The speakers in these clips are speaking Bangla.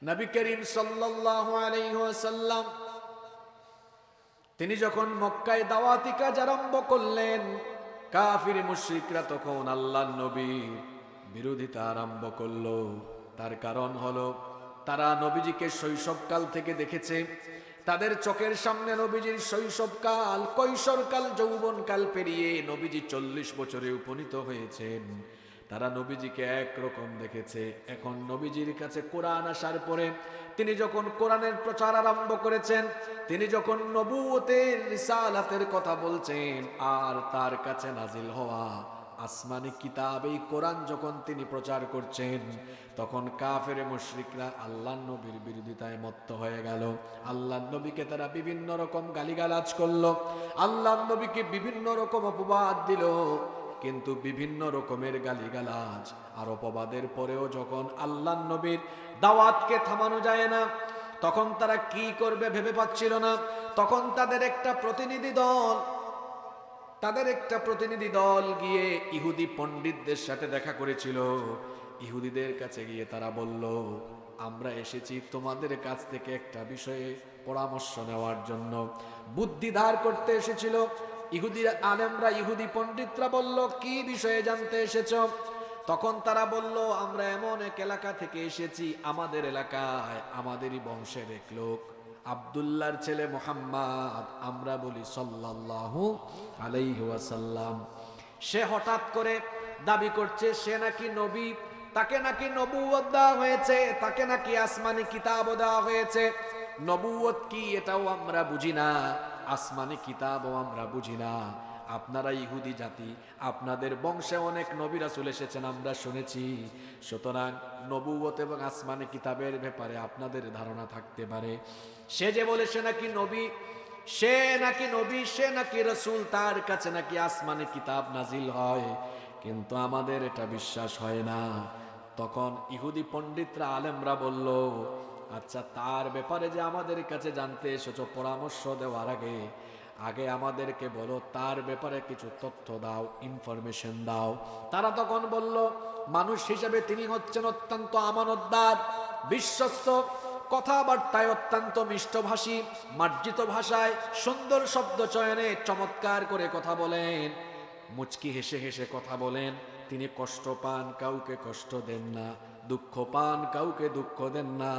নবী করিম সাল্লাল্লাহু আলাইহি ওয়াসাল্লাম তিনি যখন মক্কায় দাওয়াতি কাজ আরম্ভ করলেন, কাফির মুশরিকরা তখন আল্লাহর নবীর বিরোধিতা আরম্ভ করলো। তার কারণ হলো তারা নবীজিকে শৈশবকাল থেকে দেখেছে। তাদের চোখের সামনে নবীজির শৈশবকাল, কৈশোরকাল, যৌবনকাল পেরিয়ে নবীজি 40 বছরে উপনীত হয়েছেন। তারা নবীজিকে একরকম দেখেছে। এখন নবীজির কাছে কোরআন আসার পরে তিনি যখন কোরআনের প্রচার আরম্ভ করেছেন, তিনি যখন নবুয়তের রিসালাতের কথা বলছেন, আর তার কাছে নাজিল হওয়া আসমানি কিতাব এই কোরআন যখন তিনি প্রচার করছেন, তখন কাফের মুশরিকরা আল্লাহর নবীর বিরোধিতায় মত্ত হয়ে গেল। আল্লাহর নবীকে তারা বিভিন্ন রকম গালিগালাজ করলো, আল্লাহর নবীকে বিভিন্ন রকম অপবাদ দিল। কিন্তু বিভিন্ন রকমের গালিগালাজ আর অপবাদের পরেও যখন আল্লাহর নবীর দাওয়াতকে থামানো যায় না, তখন তারা কি করবে ভেবে পাচ্ছিল না। তখন তাদের একটা প্রতিনিধি দল গিয়ে ইহুদি পণ্ডিতদের সাথে দেখা করেছিল। ইহুদিদের কাছে গিয়ে তারা বলল, আমরা এসেছি তোমাদের কাছ থেকে একটা বিষয়ে পরামর্শ নেওয়ার জন্য, বুদ্ধি ধার করতে এসেছিল। ইহুদি আলেমরা, ইহুদি পণ্ডিতরা বলল, কি বিষয়ে জানতে এসেছ? তখন তারা বলল, আমরা এমন এক এলাকা থেকে এসেছি, আমাদের এলাকায় আমাদেরই বংশের এক লোক, আব্দুল্লাহর ছেলে মুহাম্মদ, আমরা বলি সাল্লাল্লাহু আলাইহি ওয়াসাল্লাম, সে হঠাৎ করে দাবি করছে সে নাকি নবী, তাকে নাকি নবুয়ত দেওয়া হয়েছে, তাকে নাকি আসমানি কিতাব দেওয়া হয়েছে। নবুয়ত কি এটাও আমরা বুঝি না, আসমানি কিতাবও আমরা বুঝি না। আপনারা ইহুদি জাতি, আপনাদের বংশে অনেক নবী রাসূল এসেছেন আমরা শুনেছি, সুতরাং নবুয়ত এবং আসমানি কিতাবের ব্যাপারে আপনাদের ধারণা থাকতে পারে। সে যে বলে সে নাকি নবী, সে নাকি রাসূল, তার কাছে নাকি আসমানি কিতাব নাজিল হয়, কিন্তু আমাদের এটা বিশ্বাস হয় না। তখন ইহুদি পণ্ডিতরা, আলেমরা বলল, আচ্ছা তার ব্যাপারে যে আমাদের কাছে জানতে এসেছো পরামর্শ দেওয়ার আগে আমাদেরকে বলো, তার ব্যাপারে কিছু তথ্য দাও, ইনফরমেশন দাও। তারা তখন বলল, মানুষ হিসেবে তিনি হচ্ছেন অত্যন্ত আমানতদার, বিশ্বস্ত, কথাবার্তায় অত্যন্ত মিষ্টভাষী, মার্জিত ভাষায়, সুন্দর শব্দ চয়নে চমৎকার করে কথা বলেন, মুচকি হেসে হেসে কথা বলেন। তিনি কষ্ট পান, কাউকে কষ্ট দেন না, দুঃখ পান, কাউকে দুঃখ দেন না।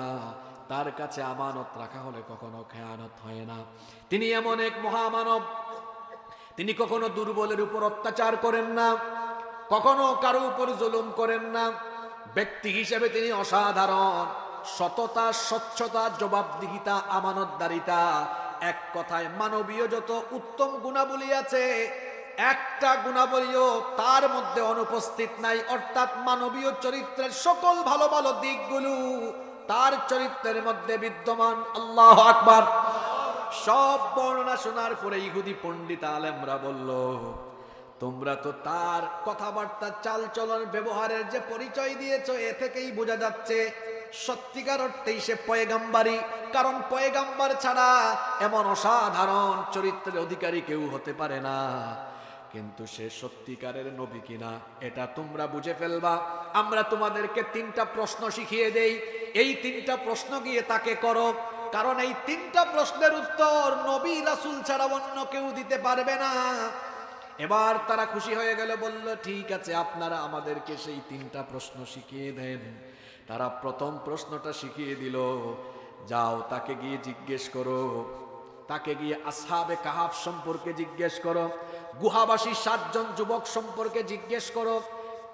তার কাছে আমানত রাখা হলে কখনো খেয়ানত হয় না। তিনি এমন এক মহামানব, তিনি কখনো দুর্বলের উপর অত্যাচার করেন না, কখনো কারো উপর জুলুম করেন না। ব্যক্তি হিসেবে তিনি অসাধারণ, সততা, স্বচ্ছতা, জবাবদিহিতা, আমানতদারিতা, এক কথায় মানবীয় যত উত্তম গুণাবলী আছে, একটা গুণাবলীও তার মধ্যে অনুপস্থিত নাই। অর্থাৎ মানবীয় চরিত্রের সকল ভালো ভালো দিকগুলো তার চরিত্রের মধ্যে বিদ্যমান। আল্লাহু আকবার। সব বর্ণনা শোনার পরে ইহুদি পণ্ডিত আলেমরা বলল, তোমরা তো তার কথাবার্তা, চালচলন, ব্যবহারের যে পরিচয় দিয়েছো, এ থেকেই বোঝা যাচ্ছে সত্যিকার অর্থেই সে পয়গাম্বারী। কারণ পয়গাম্বার ছাড়া এমন অসাধারণ চরিত্রের অধিকারী কেউ হতে পারে না। কিন্তু সে সত্যিকারের নবী কিনা এটা তোমরা বুঝে ফেলবা। আমরা তোমাদেরকে 3টা প্রশ্ন শিখিয়ে দেই, এই 3টা প্রশ্ন গিয়ে তাকে করো, কারণ এই 3টা প্রশ্নের উত্তর নবী রাসূল ছাড়া অন্য কেউ দিতে পারবে না। এবার তারা খুশি হয়ে গেল, বলল, ঠিক আছে, আপনারা আমাদেরকে সেই 3টা প্রশ্ন শিখিয়ে দেন। তারা প্রথম প্রশ্নটা শিখিয়ে দিল, যাও তাকে গিয়ে জিজ্ঞেস করো, তাকে গিয়ে আসহাবে কাহাফ সম্পর্কে জিজ্ঞেস করো, গুহাবাসী 7 জন যুবক সম্পর্কে জিজ্ঞেস করো,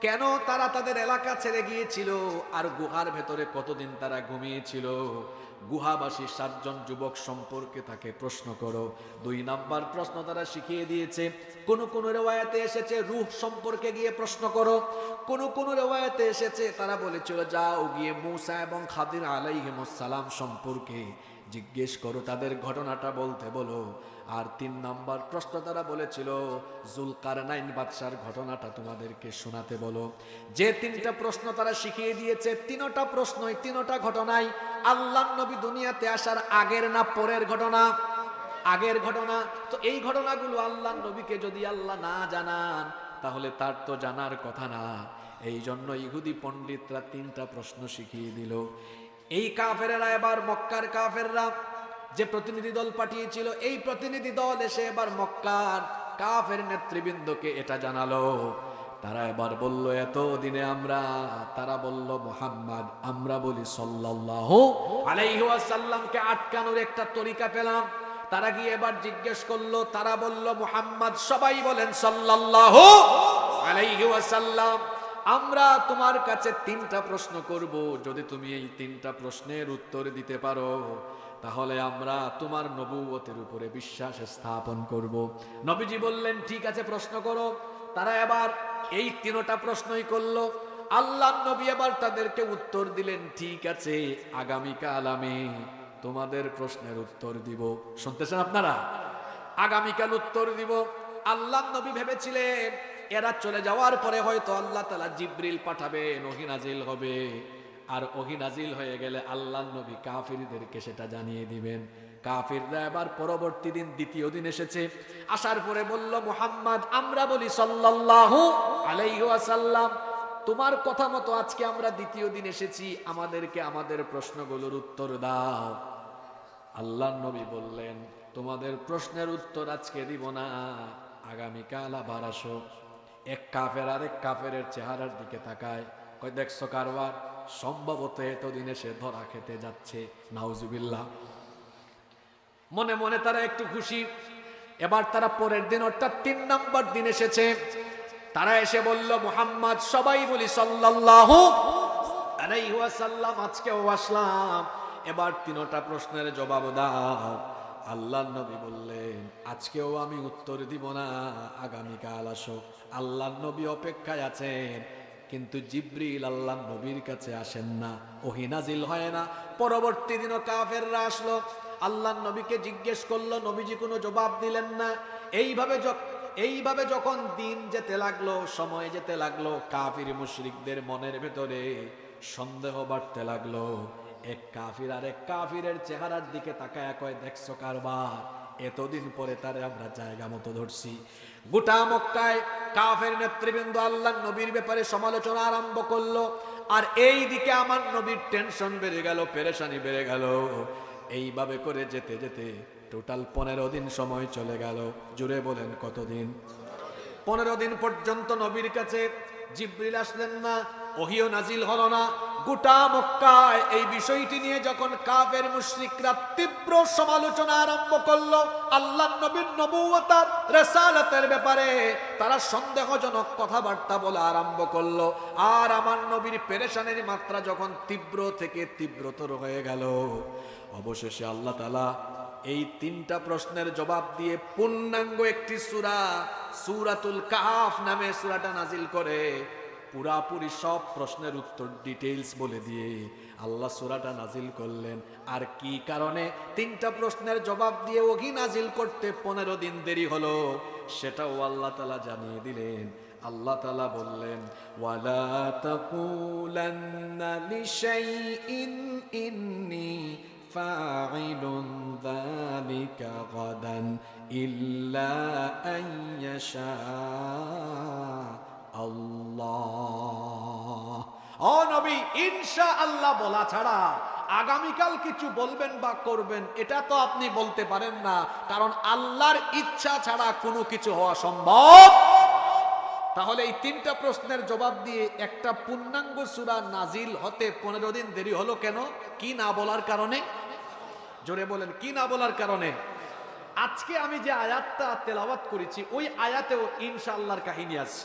কেন তারা তাদের এলাকা ছেড়ে গিয়েছিল আর গুহার ভেতরে কতদিন তারা ঘুমিয়েছিল। গুহাবাসী 7 জন যুবক সম্পর্কে তাকে প্রশ্ন করো। 2 নাম্বার প্রশ্ন তারা শিখিয়ে দিয়েছে, কোন কোন রিওয়ায়াতে এসেছে রূহ সম্পর্কে গিয়ে প্রশ্ন করো, কোন কোন রিওয়ায়াতে এসেছে তারা বলেছিল যাও গিয়ে মূসা এবং খাদির আলাইহিমুস সালাম সম্পর্কে জিজ্ঞেস করো, তাদের ঘটনাটা বলতে বলো। আর 3 নাম্বার প্রশ্ন তারা বলেছিল জুলকারনাইন বাদশার ঘটনাটা তোমাদেরকে শোনাতে বলো। যে 3টা প্রশ্ন তারা শিখিয়ে দিয়েছে, 3টা প্রশ্নই, 3টা ঘটনাই আল্লাহর নবী দুনিয়াতে আসার আগের না পরের ঘটনা? আগের ঘটনা। তো এই ঘটনাগুলো আল্লাহর নবীকে যদি আল্লাহ না জানান, তাহলে তার তো জানার কথা না। এই জন্য ইহুদি পণ্ডিতরা 3টা প্রশ্ন শিখিয়ে দিল। এই কাফেরেরা এবার মক্কার কাফেররা যে প্রতিনিধি দল পাঠিয়েছিল, এই প্রতিনিধি দল এসে এবার মক্কার কাফের নেতৃবৃন্দকে এটা জানালো। তারা এবার বলল, এতদিনে তারা বলল মুহাম্মদ, আমরা বলি সাল্লাল্লাহু আলাইহি ওয়াসাল্লামকে আটকানোর একটা তরিকা পেলাম। তারা গিয়ে এবার জিজ্ঞেস করলো, তারা বলল মুহাম্মদ, সবাই বলেন সাল্লাল্লাহু আলাইহি ওয়াসাল্লাম, আমরা তোমার কাছে 3টা প্রশ্ন করব, যদি তুমি এই 3টা প্রশ্নের উত্তর দিতে পারো তাহলে আমরা তোমার নবুয়তের উপরে বিশ্বাস স্থাপন করব। নবীজি বললেন, ঠিক আছে, প্রশ্ন করো। তারা এবার এই 3টা প্রশ্নই করলো। আল্লাহর নবী এবার তাদেরকে উত্তর দিলেন, ঠিক আছে, আগামীকাল আমি তোমাদের প্রশ্নের উত্তর দিব। শুনতেছেন আপনারা? আগামীকাল উত্তর দিব। আল্লাহর নবী ভেবেছিলেন এরা চলে যাওয়ার পরে হয়তো আল্লাহ তাআলা জিবরিল পাঠাবেন, ওহী নাজিল হবে, আর ওহী নাজিল হয়ে গেলে আল্লাহর নবী কাফিরদেরকে সেটা জানিয়ে দিবেন। কাফিররা এবার পরবর্তী দিন, দ্বিতীয় দিন এসেছে। আসার পরে বলল, মুহাম্মদ, আমরা বলি সাল্লাল্লাহু আলাইহি ওয়াসাল্লাম, তোমার কথা মতো আজকে আমরা দ্বিতীয় দিন এসেছি, আমাদেরকে আমাদের প্রশ্নগুলোর উত্তর দাও। আল্লাহর নবী বললেন, তোমাদের প্রশ্নের উত্তর আজকে দিব না, আগামীকাল আবার আসো। এক কাফের আরেক কাফেরের চেহারার দিকে তাকায়, কই, দেখছো কারবার, সম্ভবত এতদিনে সে ধরা খেতে যাচ্ছে। নাউজুবিল্লাহ। মনে মনে তারা একটু খুশি। এবার তারা পরের দিন, অর্থাৎ 3 নম্বর দিন এসেছে। তারা এসে বলল, মুহাম্মদ, সবাই বলি সাল্লাল্লাহু আলাইহি ওয়াসাল্লাম, আজকেও আসলাম, এবার 3টা প্রশ্নের জবাব দাও। আল্লাহর নবী বললেন, আজকেও আমি উত্তর দিব না, আগামীকাল আসো। আল্লাহর নবী অপেক্ষায় আছেন, কিন্তু জিবরিল আল্লাহর নবীর কাছে আসেন না, ওহী নাজিল হয় না। পরবর্তী দিনও কাফেররা আসলো, আল্লাহর নবীকে জিজ্ঞেস করলো, নবীজি কোনো জবাব দিলেন না। এইভাবে যখন দিন যেতে লাগলো, সময় যেতে লাগলো, কাফির মুশরিকদের মনের ভেতরে সন্দেহ বাড়তে লাগলো। এক কাফির আর এক কাফিরের চেহারার দিকে তাকায় কয়, দেখছো কারবার, এতদিন পরে তারে আমরা জায়গা মতো ধরছি। গোটা মক্কায় কাফের নেতৃবৃন্দ আল্লাহর নবীর ব্যাপারে সমালোচনা আরম্ভ করলো, আর এই দিকে আমার নবীর টেনশন বেড়ে গেল, পেরেশানি বেড়ে গেল। এইভাবে করে যেতে যেতে টোটাল 15 দিন সময় চলে গেল। জুড়ে বলেন কতদিন? 15 দিন পর্যন্ত নবীর কাছে জিবরিল আসলেন না, ওহীও নাজিল হলো না। গোটা মক্কায় এই বিষয়টি নিয়ে যখন কাফের মুশরিকরা তীব্র সমালোচনা আরম্ভ করলো, আল্লাহর নবীর নবুয়ত আর রিসালাতের ব্যাপারে তারা সন্দেহজনক কথাবার্তা বলা আরম্ভ করলো, আর আমার নবীর পেরেশানির মাত্রা যখন তীব্র থেকে তীব্রতর হয়ে গেল, অবশেষে আল্লাহ তাআলা এই 3টা প্রশ্নের জবাব দিয়ে পূর্ণাঙ্গ একটি সূরা, সূরাতুল কাহফ নামে সূরাটা নাজিল করে পুরাপুরি সব প্রশ্নের উত্তর ডিটেইলস বলে দিয়ে আল্লাহ সূরাটা নাজিল করলেন। আর কি কারণে 3টা প্রশ্নের জবাব দিয়ে ওহী নাজিল করতে 15 দিন দেরি হলো, সেটাও আল্লাহ তাআলা জানিয়ে দিলেন। আল্লাহ তাআলা বললেন, ওয়ালা তাকুলান্না লিশাইইন ইন্নী ফাইলুন যালিকা গাদান ইল্লা আইয়াশা আল্লাহ। ও নবী, ইনশাআল্লাহ বলা ছাড়া আগামীকাল কিছু বলবেন বা করবেন এটা তো আপনি বলতে পারেন না, কারণ আল্লাহর ইচ্ছা ছাড়া কোনো কিছু হওয়া সম্ভব। তাহলে এই 3টা প্রশ্নের জবাব দিয়ে একটা পূর্ণাঙ্গ সূরা নাজিল হতে 15 দিন দেরি হলো কেন? কি না বলার কারণে? জোরে বলেন, কি না বলার কারণে? আজকে আমি যে আয়াতটা তেলাওয়াত করেছি, ওই আয়াতেও ইনশাআল্লাহর কাহিনী আছে।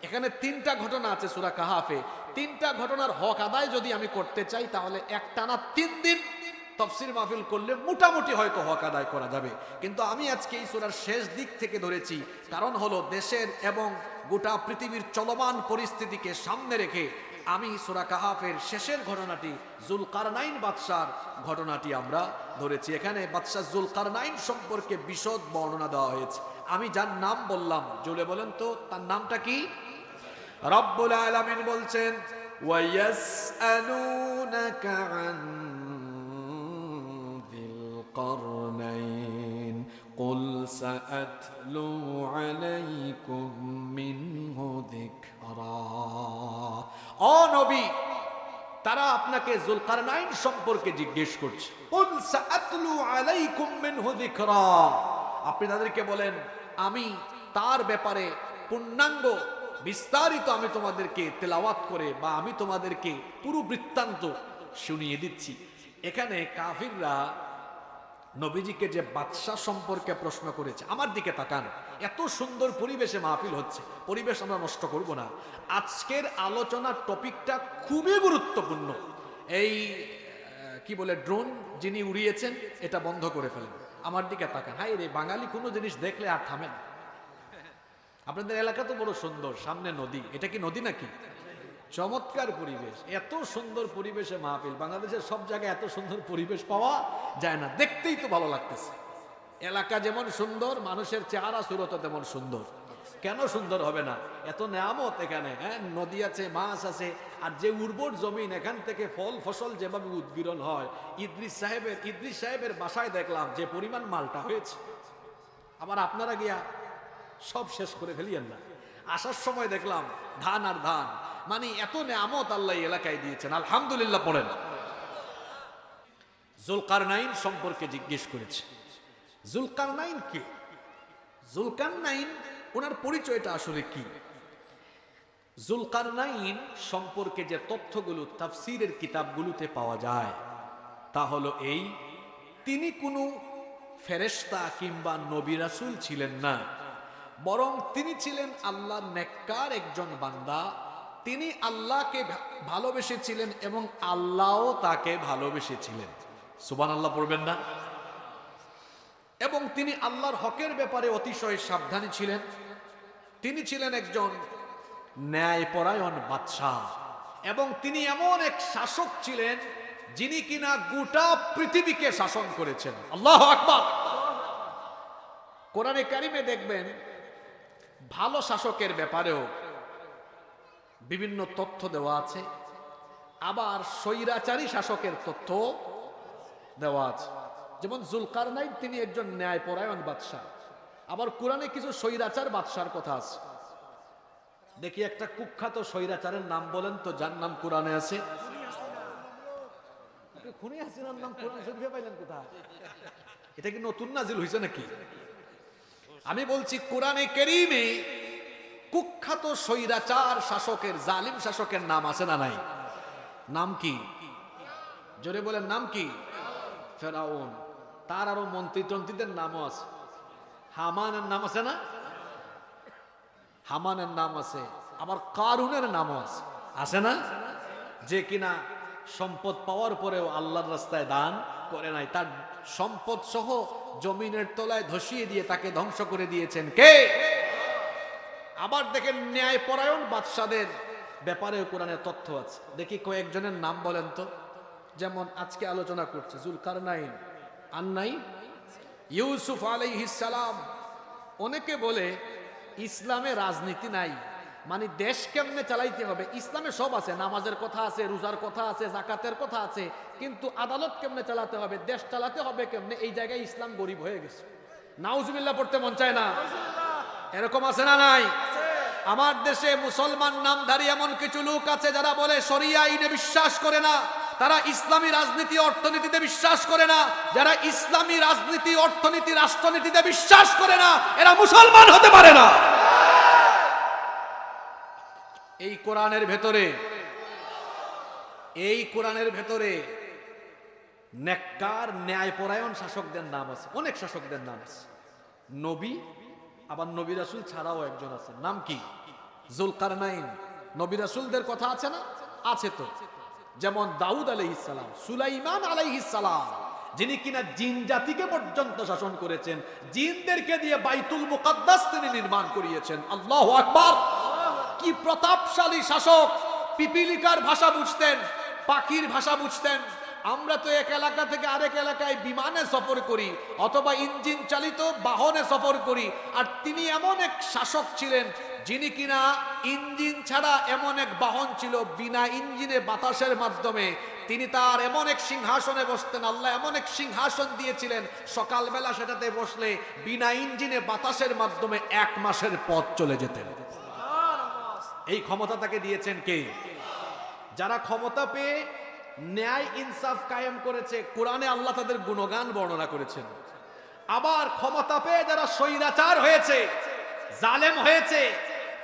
এখানে 3টা ঘটনা আছে সূরা কাহাফে। 3টা ঘটনার হক আদায় যদি আমি করতে চাই, তাহলে একটানা 3 দিন তাফসীর মাহফিল করলে মোটামুটি হয়তো হক আদায় করা যাবে। কিন্তু আমি আজকে এই সূরার শেষ দিক থেকে ধরেছি, কারণ হলো দেশের এবং গোটা পৃথিবীর চলমান পরিস্থিতিকে সামনে রেখে আমি সূরা কাহাফের শেষের ঘটনাটি, যুলকারনাইন বাদশার ঘটনাটি আমরা ধরেছি। এখানে বাদশা যুলকারনাইন সম্পর্কে বিশদ বর্ণনা দেওয়া হয়েছে। আমি যার নাম বললাম, জুড়ে বলেন তো তার নামটা কি? রব্বুল আলামিন বলছেন, ওয়ায়াসআলুনাকা আন যিল কারনাইন কুল সাআতলু আলাইকুম মিনহু যিকরা। ও নবী, তারা আপনাকে যুলকারনাইন সম্পর্কে জিজ্ঞেস করছে। কুল সাআতলু আলাইকুম মিনহু যিকরা, আপনি তাদেরকে বলেন আমি তার ব্যাপারে পূর্ণাঙ্গ বিস্তারিত আমি তোমাদেরকে তেলাওয়াত করে বা আমি তোমাদেরকে পুরো বৃত্তান্ত শুনিয়ে দিচ্ছি। এখানে কাফিররা নবীজিকে যে বাদশা সম্পর্কে প্রশ্ন করেছে, আমার দিকে তাকান, এত সুন্দর পরিবেশে মাহফিল হচ্ছে, পরিবেশ আমরা নষ্ট করব না। আজকের আলোচনার টপিকটা খুবই গুরুত্বপূর্ণ। এই কি বলে ড্রোন যিনি উড়িয়েছেন এটা বন্ধ করে ফেলেন, আমার দিকে তাকান। হাই রে, বাঙালি কোনো জিনিস দেখলে আর থামে না। আপনাদের এলাকা তো বড় সুন্দর, সামনে নদী, এটা কি নদী নাকি? চমৎকার পরিবেশ, এত সুন্দর পরিবেশে মাহফিল। বাংলাদেশের সব জায়গায় এত সুন্দর পরিবেশ পাওয়া যায় না, দেখতেই তো ভালো লাগতেছে। এলাকা যেমন সুন্দর, মানুষের চেহারা সুরত তেমন সুন্দর। কেন সুন্দর হবে না? এত নেয়ামত এখানে, হ্যাঁ, নদী আছে, মাছ আছে, আর যে উর্বর জমিন, এখান থেকে ফল ফসল যেভাবে উদ্গীরণ হয়। ইদ্রিস সাহেবের বাসায় দেখলাম যে পরিমাণ মালটা হয়েছে। আবার আপনারা গিয়া সব শেষ করে ফেলিয়েন না। আসার সময় দেখলাম ধান আর ধান, মানে এত নেয়ামত আল্লাহ এলাকায় দিয়েছেন, আলহামদুলিল্লাহ পড়েন। যুলকারনাইন সম্পর্কে জিজ্ঞেস করেছে। যুলকারনাইন কে? যুলকারনাইন ওনার পরিচয়টা আসলে কি? যুলকারনাইন সম্পর্কে যে তথ্যগুলো তাফসীরের কিতাবগুলোতে পাওয়া যায় তা হলো এই, তিনি কোনো ফেরেশতা কিংবা নবী রাসূল ছিলেন না, বরং তিনি ছিলেন আল্লাহর নেককার একজন বান্দা। তিনি আল্লাহকে ভালোবেসেছিলেন এবং আল্লাহও তাকে ভালোবেসেছিলেন। সুবহানাল্লাহ পড়বেন না? এবং তিনি আল্লাহর হকের ব্যাপারে অতিশয় সাবধানী ছিলেন। তিনি ছিলেন একজন ন্যায়পরায়ণ বাদশাহ, এবং তিনি এমন এক শাসক ছিলেন যিনি কিনা গোটা পৃথিবীকে শাসন করেছেন। আল্লাহু আকবার। কোরআনে কারিমে দেখবেন ভালো শাসকের ব্যাপারেও বিভিন্ন তথ্য দেওয়া আছে, আবার স্বৈরাচারী শাসকের তথ্য দেওয়া আছে। যেমন যুলকারনাইন তিনি একজন ন্যায়পরায়ণ বাদশাহ, আবার কোরআনে কিছু স্বৈরাচার বাদশার কথা আছে। দেখি একটা কুখ্যাত স্বৈরাচারের নাম বলেন তো, যার নাম কোরআনে আছে। খুনি হাসিনার নাম কোরআন শরীফে পাইলেন কোথায়? এটা কি নতুন নাজিল হয়েছে নাকি? আমি বলছি কোরআনে কারীমে কুখ্যাত স্বৈরাচার শাসকের, জালিম শাসকের নাম আছে না নাই? নাম কি? জোরে বলেন, নাম কি? ফেরাউন। তার আরো মন্ত্রী টন্ত্রীদের নামও আছে। হামানের নাম আছে না? হামানের নাম আছে। আবার কারুনের নামও আছে, আছে না? যে কিনা সম্পদ পাওয়ার পরেও আল্লাহর রাস্তায় দান করে নাই, তার সম্পদ সহ জমিনের তলায় ধসিয়ে দিয়ে তাকে ধ্বংস করে দিয়েছেন কে? আবার দেখেন ন্যায়পরায়ণ বাদশাদের ব্যাপারেও কোরআনে তথ্য আছে। দেখি কয়েকজনের নাম বলেন তো। যেমন আজকে আলোচনা করছে যুলকারনাইন, আর নাই ইউসুফ আলাইহিস সালাম। অনেকে বলে ইসলামে রাজনীতি নাই, মানে দেশ কেমনে চালাইতে হবে। ইসলামে সব আছে, নামাজের কথা আছে, রোজার কথা আছে, যাকাতের কথা আছে, কিন্তু আদালত কেমনে চালাতে হবে, দেশ চালাতে হবে কেমনে, এই জায়গায় ইসলাম গরিব হয়ে গেছে। নাউজুবিল্লাহ পড়তে মন চায় না? এরকম আছে না নাই? আমার দেশে মুসলমান নামধারী এমন কিছু লোক আছে যারা বলে শরিয়া আইনে বিশ্বাস করে না, তারা ইসলামী রাজনীতি অর্থনীতিতে বিশ্বাস করে না। যারা ইসলামী রাজনীতি অর্থনীতি রাষ্ট্রনীতিতে বিশ্বাস করে না, এরা মুসলমান হতে পারে না। এই কোরআনের ভেতরে নেককার ন্যায়পরায়ণ শাসকদের নাম আছে, অনেক শাসকদের নাম আছে। নবী, আবার নবী রাসূল ছাড়াও একজন আছে, নাম কি? যুলকারনাইন। নবী রাসূলদের কথা আছে না? আছে তো। যেমন দাউদ আলাইহিস সালাম, সুলাইমান আলাইহিস সালাম, যিনি কিনা জিন জাতিকে পর্যন্ত শাসন করেছেন। জিনদেরকে দিয়ে বাইতুল মুকাদ্দাস তিনি নির্মাণ করিয়েছেন। আল্লাহু আকবার। কি প্রতাপশালী শাসক! পিপিলিকার ভাষা বুঝতেন, পাখির ভাষা বুঝতেন। আমরা তো এক এলাকা থেকে আরেক এলাকায় বিমানে সফর করি অথবা ইঞ্জিন চালিত বাহনে সফর করি, আর তিনি এমন এক শাসক ছিলেন যিনি কিনা ইঞ্জিন ছাড়া এমন এক বাহন ছিল, বিনা ইঞ্জিনে বাতাসের মাধ্যমে তিনি তার এমন এক সিংহাসনে বসতেন। আল্লাহ এমন এক সিংহাসন দিয়েছিলেন, সকালবেলা সেটাতে বসলে বিনা ইঞ্জিনে বাতাসের মাধ্যমে 1 মাসের পথ চলে যেতেন। এই ক্ষমতা তাকে দিয়েছেন কে? যারা ক্ষমতা পেয়ে ন্যায় ইনসাফ কায়েম করেছে, কোরআনে আল্লাহ তাদের গুণগান বর্ণনা করেছেন। আবার ক্ষমতা পেয়ে যারা স্বৈরাচার হয়েছে, জালেম হয়েছে,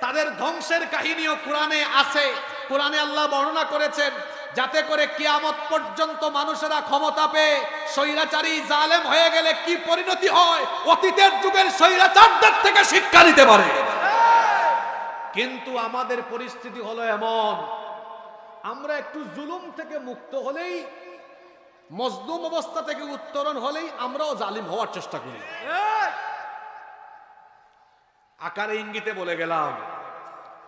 তাদের ধ্বংসের কাহিনীও কোরআনে আছে। কোরআনে আল্লাহ বর্ণনা করেছেন যাতে করে কিয়ামত পর্যন্ত মানুষেরা ক্ষমতা পেয়ে স্বৈরাচারী জালেম হয়ে গেলে কি পরিণতি হয় অতীতের যুগের স্বৈরাচারদের থেকে শিক্ষা নিতে পারে। কিন্তু আমাদের পরিস্থিতি হলো এমন, আমরা একটু জুলুম থেকে মুক্ত হলেই, মজলুম অবস্থা থেকে উত্তরণ হলেই আমরাও জালিম হওয়ার চেষ্টা করি। আকারে ইঙ্গিতে বলে গেলাম,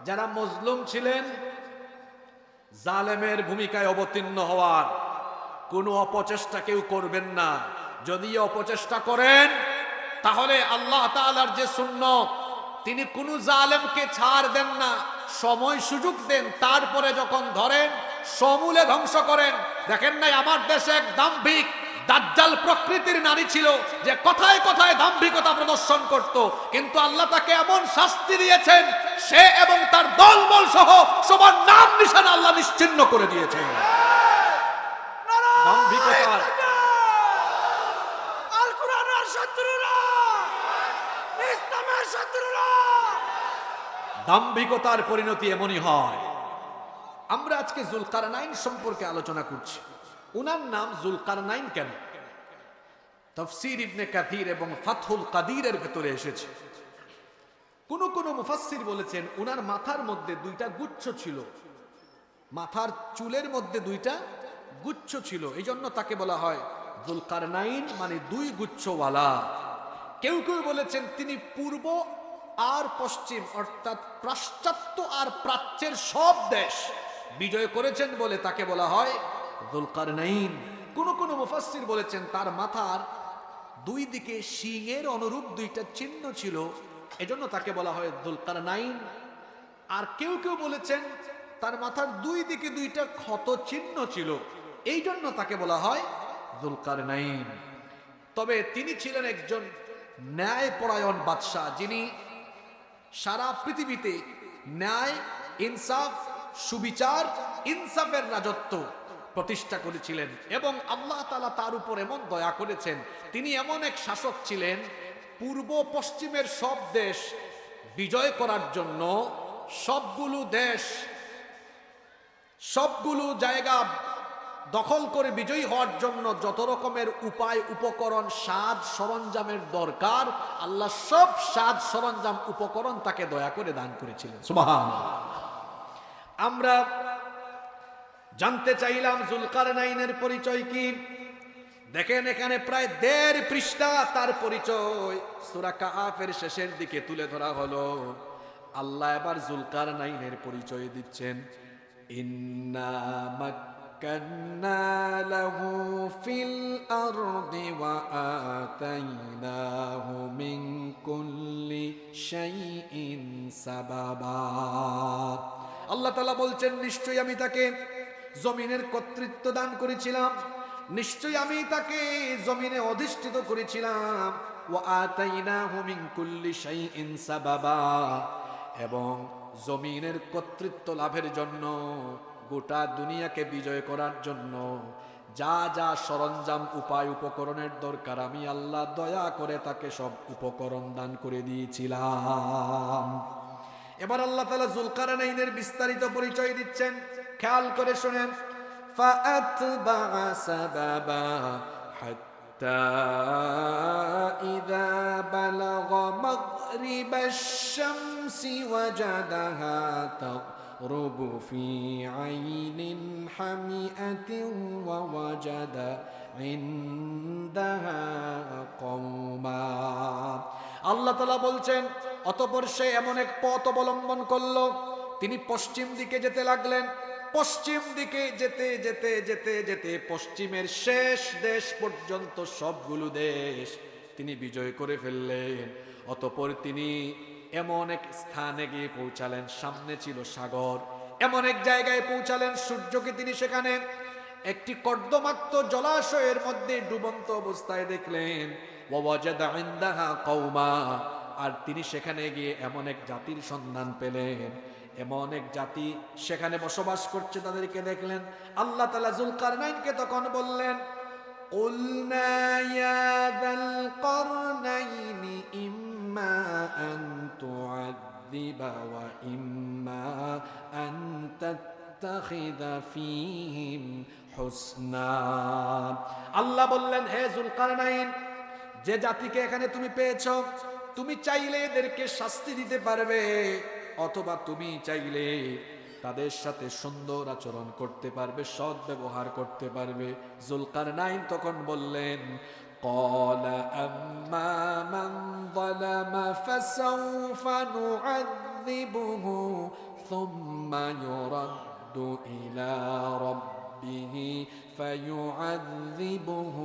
যারা মজলুম ছিলেন জালেমের ভূমিকায় অবতীর্ণ হওয়ার কোনো অপচেষ্টা কেউ করবেন না। যদি অপচেষ্টা করেন তাহলে আল্লাহ তাআলার যে সুন্নত, তিনি কোনো জালেমকে ছাড় দেন না, সময় সুযোগ দেন, তারপরে যখন ধরেন সমূলে ধ্বংস করেন। দেখেন নাই আমার দেশে এক দাম্ভিক দাজ্জাল প্রকৃতির নারী ছিল যে কথায় কথায় দাম্ভিকতা প্রদর্শন করত, কিন্তু আল্লাহ তাকে এমন শাস্তি দিয়েছেন, সে এবং তার দলবল সহ সবার নাম নিশানা আল্লাহ নিশ্চিহ্ন করে দিয়েছেন। দাম্ভিকতার আল কোরআনের শত্রুরা, ইসলামের শত্রুরা, দাম্ভিকতার পরিণতি এমনই হয়। আমরা আজকে জুলকারনাইন সম্পর্কে আলোচনা করছি। উনার নাম জুলকারনাইন কেন? তাফসীর ইবনে কাসির এবং ফাতহুল কাদিরের ভেতরে এসেছে। কোন কোন মুফাসসির বলেছেন উনার মাথার মধ্যে দুইটা গুচ্ছ ছিল, মাথার চুলের মধ্যে দুইটা গুচ্ছ ছিল, এই জন্য তাকে বলা হয় জুলকারনাইন, মানে দুই গুচ্ছওয়ালা। কেউ কেউ বলেছেন তিনি পূর্ব আর পশ্চিম অর্থাৎ পাশ্চাত্য আর প্রাচ্যের সব দেশ বিজয় করেছেন বলে তাকে বলা হয় জুলকারনাইন। কোন কোন মুফাসসির বলেছেন তার মাথার দুই দিকে শিংয়ের অনুরূপ দুইটা চিহ্ন ছিল, এজন্য তাকে বলা হয় জুলকারনাইন। আর কেউ কেউ বলেছেন তার মাথার দুই দিকে দুইটা ক্ষত চিহ্ন ছিল, এই জন্য তাকে বলা হয় জুলকারনাইন। তবে তিনি ছিলেন একজন ন্যায়পরায়ণ বাদশাহ, যিনি সারা পৃথিবীতে ন্যায়, ইনসাফ, সুবিচার, ইনসাফের রাজত্ব প্রতিষ্ঠা করেছিলেন এবং আল্লাহ তাআলা তার উপর এমন দয়া করেছেন, তিনি এমন এক শাসক ছিলেন, পূর্ব পশ্চিমের সব দেশ বিজয় করার জন্য সবগুলো দেশ, সবগুলো জায়গা দখল করে বিজয়ী হওয়ার জন্য যত রকমের উপায়, উপকরণ, সাজ সরঞ্জামের দরকার, আল্লাহ সব সাজ সরঞ্জাম উপকরণ তাকে দয়া করে দান করেছিলেন। সুবহানাল্লাহ। আমরা জানতে চাইলাম জুলকারনাইনের পরিচয় কি। দেখেন এখানে প্রায় 1.5 পৃষ্ঠা তার পরিচয় সূরা কাহাফের শেষের দিকে তুলে ধরা হলো। আল্লাহ এবার জুলকারনাইনের পরিচয় দিচ্ছেন, ইন্না মাক্কান্না লাহু ফিল আরদি ওয়া আতাইনাহু মিন কুল্লি শাইইন সাবাবা। আল্লাহ তাআলা বলছেন, নিশ্চয়ই আমি তাকে জমিনের কর্তৃত্ব দান করেছিলাম, নিশ্চয়ই আমি তাকে জমিনে অধিষ্ঠিত করেছিলাম। ওয়া আতাইনাহু মিন কুল্লি শাইইন সাবাবা, এবং জমিনের কর্তৃত্ব লাভের জন্য, গোটা দুনিয়াকে বিজয় করার জন্য যা যা সরঞ্জাম, উপায়, উপকরণের দরকার, আমি আল্লাহ দয়া করে তাকে সব উপকরণ দান করে দিয়েছিলাম। এবার আল্লাহ তাআলা জুলকারনাইনের বিস্তারিত পরিচয় দিচ্ছেন, খেয়াল করে শুনেন। ফাআতবাআ সাবাবা হাত্তা ইযা বালাগা মাগরিবাশ শামসি ওয়াজাদাহা তাগরুবু ফি আইনিন হামিআতিন ওয়া ওয়াজাদা ইনদাহা কওমা। আল্লাহ তাআলা বলছেন, অতঃপর সে এমন এক পথ অবলম্বন করলো, তিনি পশ্চিম দিকে যেতে লাগলেন। পশ্চিম দিকে যেতে যেতে যেতে যেতে পশ্চিমের শেষ দেশ পর্যন্ত সবগুলো দেশ তিনি বিজয় করে ফেললেন। অতঃপর তিনি এমন এক স্থানে গিয়ে পৌঁছালেন, সামনে ছিল সাগর। এমন এক জায়গায় পৌঁছালেন, সূর্যকে তিনি সেখানে একটি কর্দমাক্ত জলাশয়ের মধ্যে ডুবন্ত অবস্থায় দেখলেন। ওয়াজাদা ইনদাহা কওমা, আর তিনি সেখানে গিয়ে এমন এক জাতির সন্ধান পেলেন, এমন এক জাতি সেখানে বসবাস করছে, তাদেরকে দেখলেন। আল্লাহ তাআলা যুলকারনাইনকে তখন বললেন, قُلْنَا يَا ذَا الْقَرْنَيْنِ إِمَّا أَن تُعَذِّبَ وَإِمَّا أَن تَتَّخِذَ فِيهِمْ حُسْنًا। আল্লাহ বললেন, হে যুলকারনাইন, যে জাতিকে এখানে তুমি পেয়েছো, তুমি চাইলে এদেরকে শাস্তি দিতে পারবে, অথবা তুমি চাইলে তাদের সাথে সুন্দর আচরণ করতে পারবে, সৎ ব্যবহার করতে পারবে। যুলকারনাইন তখন বললেন, قال أما من ظلم فسوف نعذبه ثم يرد إلى ربه فيعذبه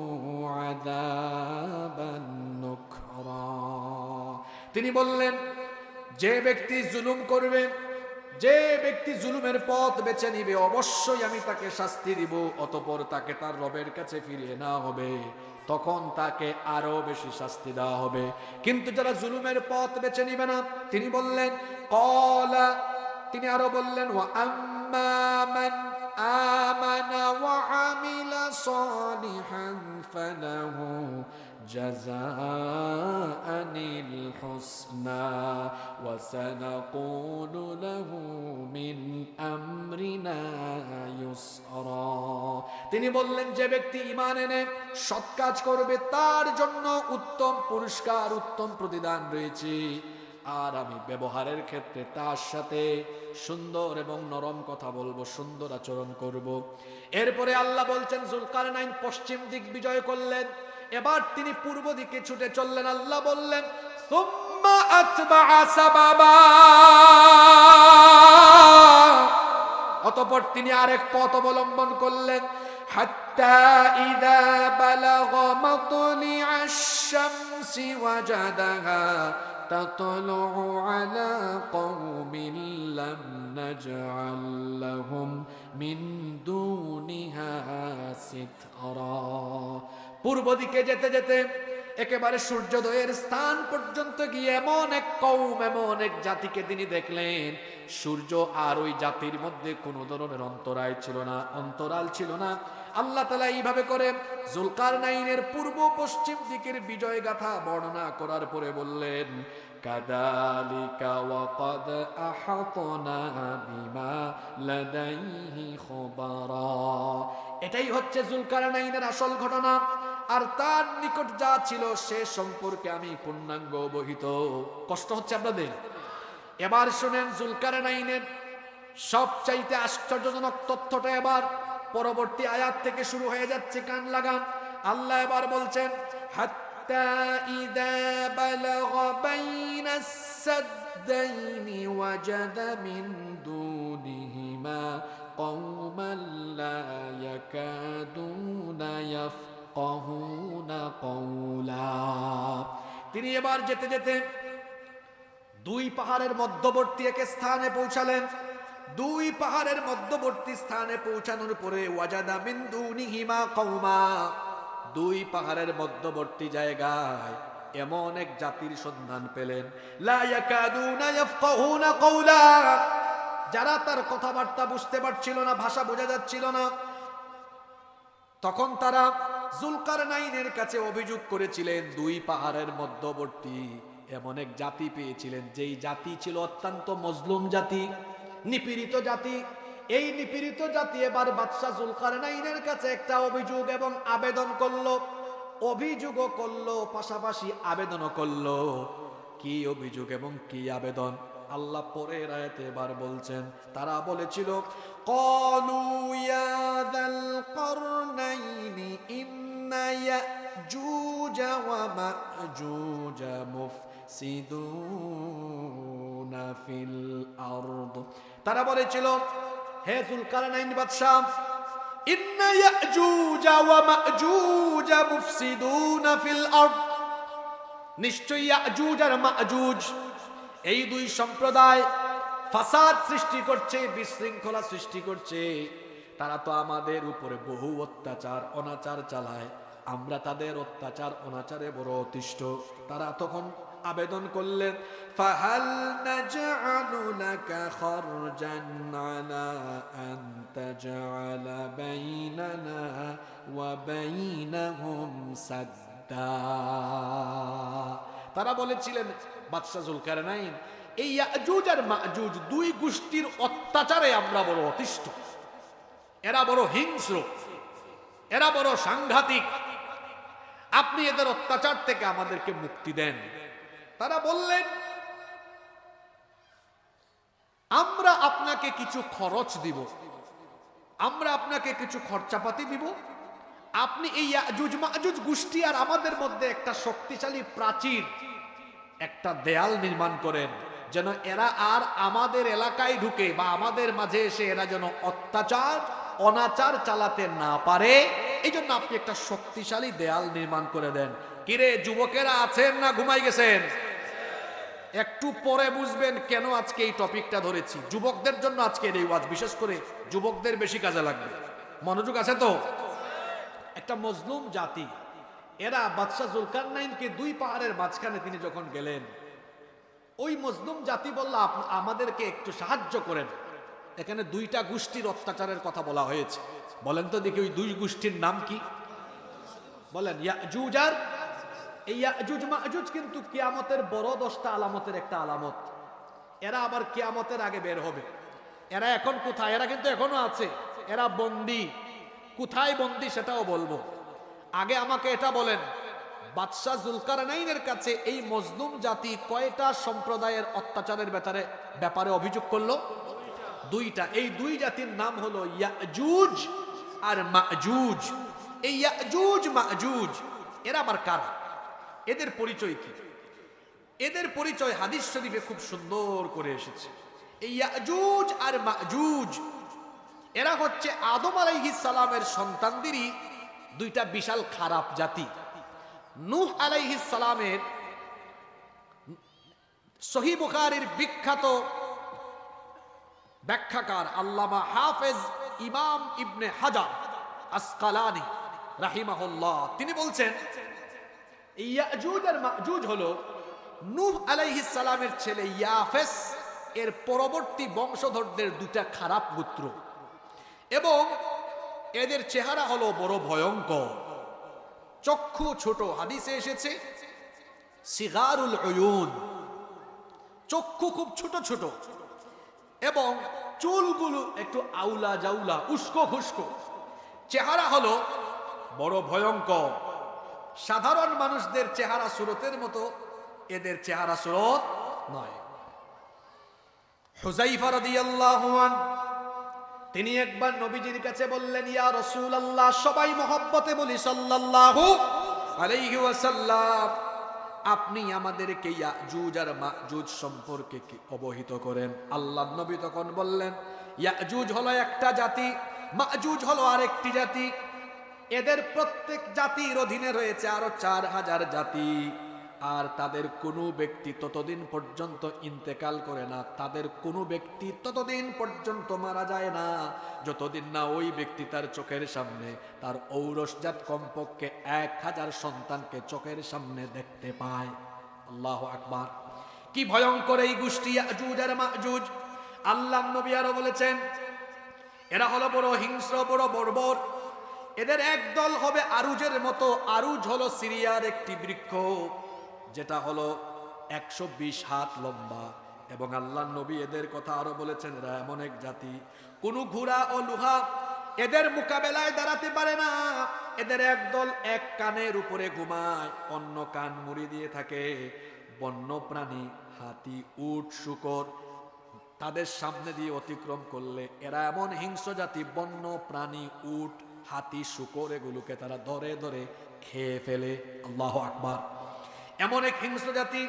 عذابا نكرا। তিনি বললেন, যে ব্যক্তি জুলুম করবে, যে ব্যক্তি জুলুমের পথ বেছে নিবে, অবশ্যই আমি তাকে শাস্তি দিব, অতঃপর তাকে তার রবের কাছে ফিরিয়ে নেওয়া হবে, তখন তাকে আরো বেশি শাস্তি দেওয়া হবে। কিন্তু যারা জুলুমের পথ বেছে নিবে না, তিনি বললেন, ক্বালা, তিনি আরো বললেন, ওয়া আম্মা মান আমানা ওয়া আমিলা সালিহান ফালাহু জাযাআনিল হুসনা ওয়া সানাকুলু লাহু মিন আমরিনা ইউসরা। তিনি বললেন, যে ব্যক্তি ঈমান এনে সৎ কাজ করবে তার জন্য উত্তম পুরস্কার, উত্তম প্রতিদান রয়েছে। আর আমি ব্যবহারের ক্ষেত্রে তার সাথে সুন্দর এবং নরম কথা বলবো, সুন্দর আচরণ করব। এরপরে আল্লাহ বলছেন, যুলকারনাইন পশ্চিম দিক বিজয় করলেন, এবার তিনি পূর্ব দিকে ছুটে চললেন। আল্লাহ বললেন, সুম্মা আতবাআ সাবাবা, অতঃপর তিনি আরেক পথ অবলম্বন করলেন। হাত্তা ইযা বালাগা মাতলিআশ শামসি ওয়াজাদাহা তাতলুউ আলা কওমিন লাম নাজআল লাহুম মিন দুনিহা সিতরা। পূর্ব দিকে যেতে যেতে একেবারে সূর্যোদয়ের স্থান পর্যন্ত গিয়ে এমন এক কওম, এমন এক জাতিকে তিনি দেখলেন, সূর্য আর ওই জাতির মধ্যে কোনো ধরনের অন্তরাল ছিল না। আল্লাহ তাআলা এইভাবে করে যুলকারনাইনের পূর্ব পশ্চিম দিকের বিজয় গাথা বর্ণনা করার পরে বললেন, কাযালিকা ওয়া ক্বাদ আহাতনা বিমা লাদাইহি খবরা। এটাই হচ্ছে যুলকারনাইনের আসল ঘটনা, আর তার নিকট যা ছিল সে সম্পর্কে আমি পূর্ণাঙ্গ অবহিত। কষ্ট হচ্ছে আপনাদের? এবার শুনেন যুলকারনাইনের সবচাইতে আশ্চর্যজনক তথ্যটা এবার পরবর্তী আয়াত থেকে শুরু হয়ে যাচ্ছে, কান লাগান। আল্লাহ এবার বলছেন, হাত্তা ইযা বালাগা বাইনাস সাদদাইনি ওয়াজাদা মিন দুনিহিমা কওমান লা ইয়াকাদুনা ইয়াফকাহুনা কওলা। তিনি এবার যেতে যেতে দুই পাহাড়ের মধ্যবর্তী এক স্থানে পৌঁছালেন। দুই পাহাড়ের মধ্যবর্তী স্থানে পৌঁছানোর পরে ওয়াজাদা মিন দুনিহিমা কওমা, দুই পাহাড়ের মধ্যবর্তী জায়গায় এমন এক জাতির সন্ধান পেলেন, লা ইয়াকাদুনা ইয়াফকাহুনা কওলা, যারা তার কথাবার্তা বুঝতে পারছিল না, ভাষা বোঝা যাচ্ছিল না। তখন তারা যুলকারনাইনের কাছে অভিযোগ করেছিলেন, দুই পাহাড়ের মধ্যবর্তী এমন এক জাতি পেয়েছিলেন, যেই জাতি ছিল অত্যন্ত মজলুম জাতি, নিপীড়িত জাতি। এই নিপীড়িত জাতি এবার বাদশা যুলকারনাইনের কাছে একটা অভিযোগ এবং আবেদন করলো, অভিযোগও করলো, পাশাপাশি আবেদনও করলো। কি অভিযোগ এবং কি আবেদন আল্লাহ পরের আয়াতে এবার বলছেন। তারা বলেছিল, ক্বালু ইয়া যাল কারনাইনি ইন্না ইয়াজুজ ওয়া মাজুজ মুফসিদুনা ফিল আরদ। তারা বলেছিল, হে যুলকারনাইন বাদশা, ইন্না ইয়াজুজ ওয়া মাজুজ মুফসিদুনা ফিল আরদ, নিশ্চয়ই ইয়াজুজ আর মাজুজ এই দুই সম্প্রদায় ফাসাদ সৃষ্টি করছে, বিশৃঙ্খলা সৃষ্টি করছে। তারা তো আমাদের উপরে বহু অত্যাচার অনাচার চালায়, আমরা তাদের অত্যাচার অনাচারে বড় অতিষ্ঠ। তারা তখন আবেদন করলেন, ফাহাল নাজআলু লাকা খারজান আলা আন তাজআলা বাইনানা ওয়া বাইনাহুম সাদ্দা। তারা বলেছিলেন, বাদশাহ জুলকারনাইন, এই ইয়াজুজ আর মাজুজ দুই গোষ্ঠীর অত্যাচারে আমরা বড় অতিষ্ঠ, এরা বড় হিংস্র, এরা বড় সাংঘাতিক, আপনি এদের অত্যাচার থেকে আমাদেরকে মুক্তি দেন। তারা বললেন, আমরা আপনাকে কিছু খরচ দিব, আমরা আপনাকে কিছু খরচাপাতি দিব, আপনি এই ইয়াজুজ মাজুজ গোষ্ঠী আর আমাদের মধ্যে একটা শক্তিশালী প্রাচীর, একটা দেয়াল নির্মাণ করেন, যেন এরা আর আমাদের এলাকায় ঢুকে বা আমাদের মাঝে এসে এরা যেন অত্যাচার অনাচার চালাতে না পারে। এই জন্য আপনি একটা শক্তিশালী দেয়াল নির্মাণ করে দেন। কিরে যুবকেরা আছেন না ঘুমাই গেছেন? একটু পরে বুঝবেন কেন আজকে এই টপিকটা ধরেছি। যুবকদের জন্য আজকে এই ওয়াজ, বিশেষ করে যুবকদের বেশি কাজে লাগবে। মনোযোগ আছে তো? একটা মজলুম জাতি, এরা বাদশাহ জুলকারনাইনকে দুই পাহাড়ের মাঝখানে তিনি যখন গেলেন, ওই মজলুম জাতি বলল, আমাদেরকে একটু সাহায্য করেন। এখানে দুইটা গোষ্ঠীর অত্যাচারের কথা বলা হয়েছে। বলেন তো দেখি ওই দুই গোষ্ঠীর নাম কি? বলেন। ইয়াজুজ আর এই ইয়াজুজ মাজুজ কিন্তু কিয়ামতের বড় 10টা আলামতের একটা আলামত। এরা আবার কিয়ামতের আগে বের হবে। এরা এখন কোথায়? এরা কিন্তু এখনো আছে, এরা বন্দী। কোথায় বন্দী সেটাও বলবো। আগে আমাকে এটা বলেন, বাদশাহ জুলকারনাইনের কাছে এই মজলুম জাতি কয়টা সম্প্রদায়ের অত্যাচারের ব্যাপারে অভিযোগ করলো? দুইটা। এই দুই জাতির নাম হলো ইয়াজুজ আর মাজুজ। এই ইয়াজুজ মাজুজ এরা আবার কারা? এদের পরিচয় কি? এদের পরিচয় হাদিস শরীফে খুব সুন্দর করে এসেছে। এই ইয়াজুজ আর মাজুজ এরা হচ্ছে আদম আলাইহিস সালামের সন্তানদেরই দুইটা বিশাল খারাপ জাতি। নূহ আলাইহিস সালামের সহিহ বুখারীর বিখ্যাত ব্যাখ্যাকার আল্লামা হাফেজ ইমাম ইবনে হাজার আসকালানি রাহিমাহুল্লাহ, তিনি বলছেন, ইয়াজুজ আর মাজুজ হলো নূহ আলাইহিস সালামের ছেলে ইয়াফেস এর পরবর্তী বংশধরদের দুটা খারাপ গোত্র, এবং এদের চেহারা হলো বড় ভয়ঙ্কর, চক্ষু ছোট। হাদিসে এসেছে সিগারুল উয়ুন, চক্ষু খুব ছোট ছোট, এবং চুলগুলো একটু আউলা জাউলা, উস্কো খুস্কো। চেহারা হলো বড় ভয়ঙ্কর। সাধারণ মানুষদের চেহারা সুরতের মতো এদের চেহারা সুরত নয়। হুযায়ফা রাদিয়াল্লাহু আনহু তিনি একবার নবীজির কাছে বললেন, ইয়া রাসূলুল্লাহ, সবাই মহব্বতে বলি সাল্লাল্লাহু আলাইহি ওয়াসাল্লাম, আপনি আমাদেরকে ইয়াজুজ আর মাজুজ সম্পর্কে কি অবহিত করেন। আল্লাহর নবী তখন বললেন, ইয়াজুজ হলো একটা জাতি, মাজুজ হলো আরেকটি জাতি। এদের প্রত্যেক জাতির অধীনে রয়েছে আরো 4000 জাতি, আর তাদের কোনো ব্যক্তি ততদিন পর্যন্ত ইন্তেকাল করে না, তাদের কোনো ব্যক্তি ততদিন পর্যন্ত মারা যায় না যতদিন না ওই ব্যক্তি তার চোখের সামনে তার ঔরসজাত কমপক্ষে 1000 সন্তানকে চোখের সামনে দেখতে পায়। আল্লাহু আকবার! কি ভয়ঙ্কর এই গোষ্ঠী ইয়াজুজ আর মাজুজ। আল্লাহর নবী আরো বলেছেন, এরা হলো বড় হিংস্র, বড় বর্বর। এদের একদল হবে আরুজের মতো। আরুজ হলো সিরিয়ার একটি বৃক্ষ, যেটা হলো 120 হাত লম্বা। এবং আল্লাহর নবী এদের কথা আরো বলেছেন, এরা এমন এক জাতি, কোন ঘোড়া ও লোহা এদের মোকাবেলায় দাঁড়াতে পারে না। এদের একদল এক কানের উপরে ঘুমায়, অন্য কান মুড়ি দিয়ে থাকে। বন্য প্রাণী, হাতি, উট, শূকর তাদের সামনে দিয়ে অতিক্রম করলে এরা এমন হিংস্র জাতি, বন্য প্রাণী, উট, হাতি, শূকর এগুলোকে তারা ধরে ধরে খেয়ে ফেলে। আল্লাহু আকবার! এমন এক হিংস্র জাতি।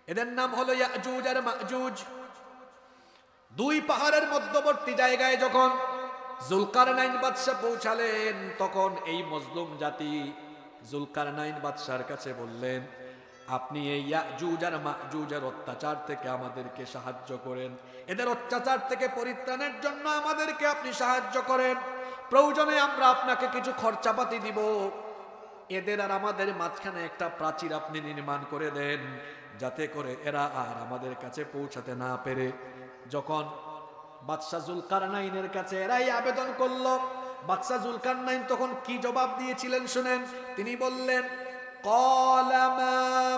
এদের নাম হলো ইয়াজুজ আর মাজুজ। দুই পাহাড়ের মধ্যবর্তী জায়গায় যখন জুলকারনাইন বাদশা পৌঁছালেন, তখন এই মজলুম জাতি জুলকারনাইন বাদশার কাছে বললেন, আপনি এই ইয়াজুজ আর মাজুজের অত্যাচার থেকে আমাদেরকে সাহায্য করেন, এদের অত্যাচার থেকে পরিত্রাণের জন্য আমাদেরকে আপনি সাহায্য করেন। প্রয়োজনে আমরা আপনাকে কিছু খরচাপাতি দিব। এদের আর আমাদের মাঝখানে একটা প্রাচীর আপনি নির্মাণ করে দেন, যাতে করে এরা আর আমাদের কাছে পৌঁছাতে না পেরে। যখন বাদশাহ জুলকারনাইনের কাছে এরাই আবেদন করলো, বাদশাহ জুলকারনাইন তখন কি জবাব দিয়েছিলেন শুনেন। তিনি বললেন, ক্বালা মা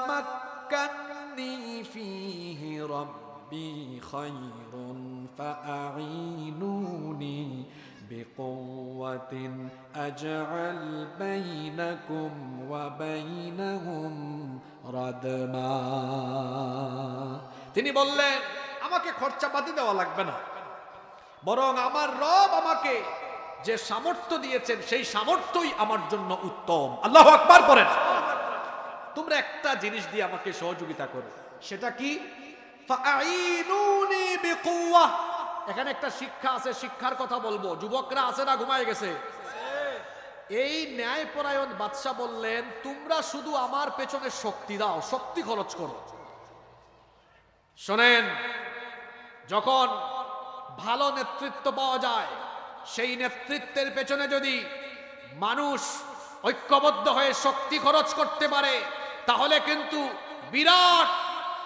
মাক্কান্নী ফীহি রাব্বী খায়রুন ফাআঈনুনি বিকুওয়াতিন আজআল বাইনাকুম ওয়া বাইনাহুম রাদমা। তিনি বললেন, আমাকে খরচাপাতি দেওয়া লাগবে না, বরং আমার রব আমাকে যে সামর্থ্য দিয়েছেন সেই সামর্থ্যই আমার জন্য উত্তম। আল্লাহু আকবার পড়েন। তোমরা একটা জিনিস দিয়ে আমাকে সহযোগিতা করো, সেটা কি? ফাআইনুনি বিকুওয়া। এখানে একটা শিক্ষা আছে, শিক্ষার কথা বলবো। যুবকরা আছে না ঘুমায় গেছে? এই ন্যায়পরায়ণ বাদশা বললেন, তোমরা শুধু আমার পেছনে শক্তি দাও, শক্তি খরচ করো। শোনেন, যখন ভালো নেতৃত্ব পাওয়া যায়, সেই নেতৃত্বের পেছনে যদি মানুষ ঐক্যবদ্ধ হয়ে শক্তি খরচ করতে পারে, তাহলে কিন্তু বিরাট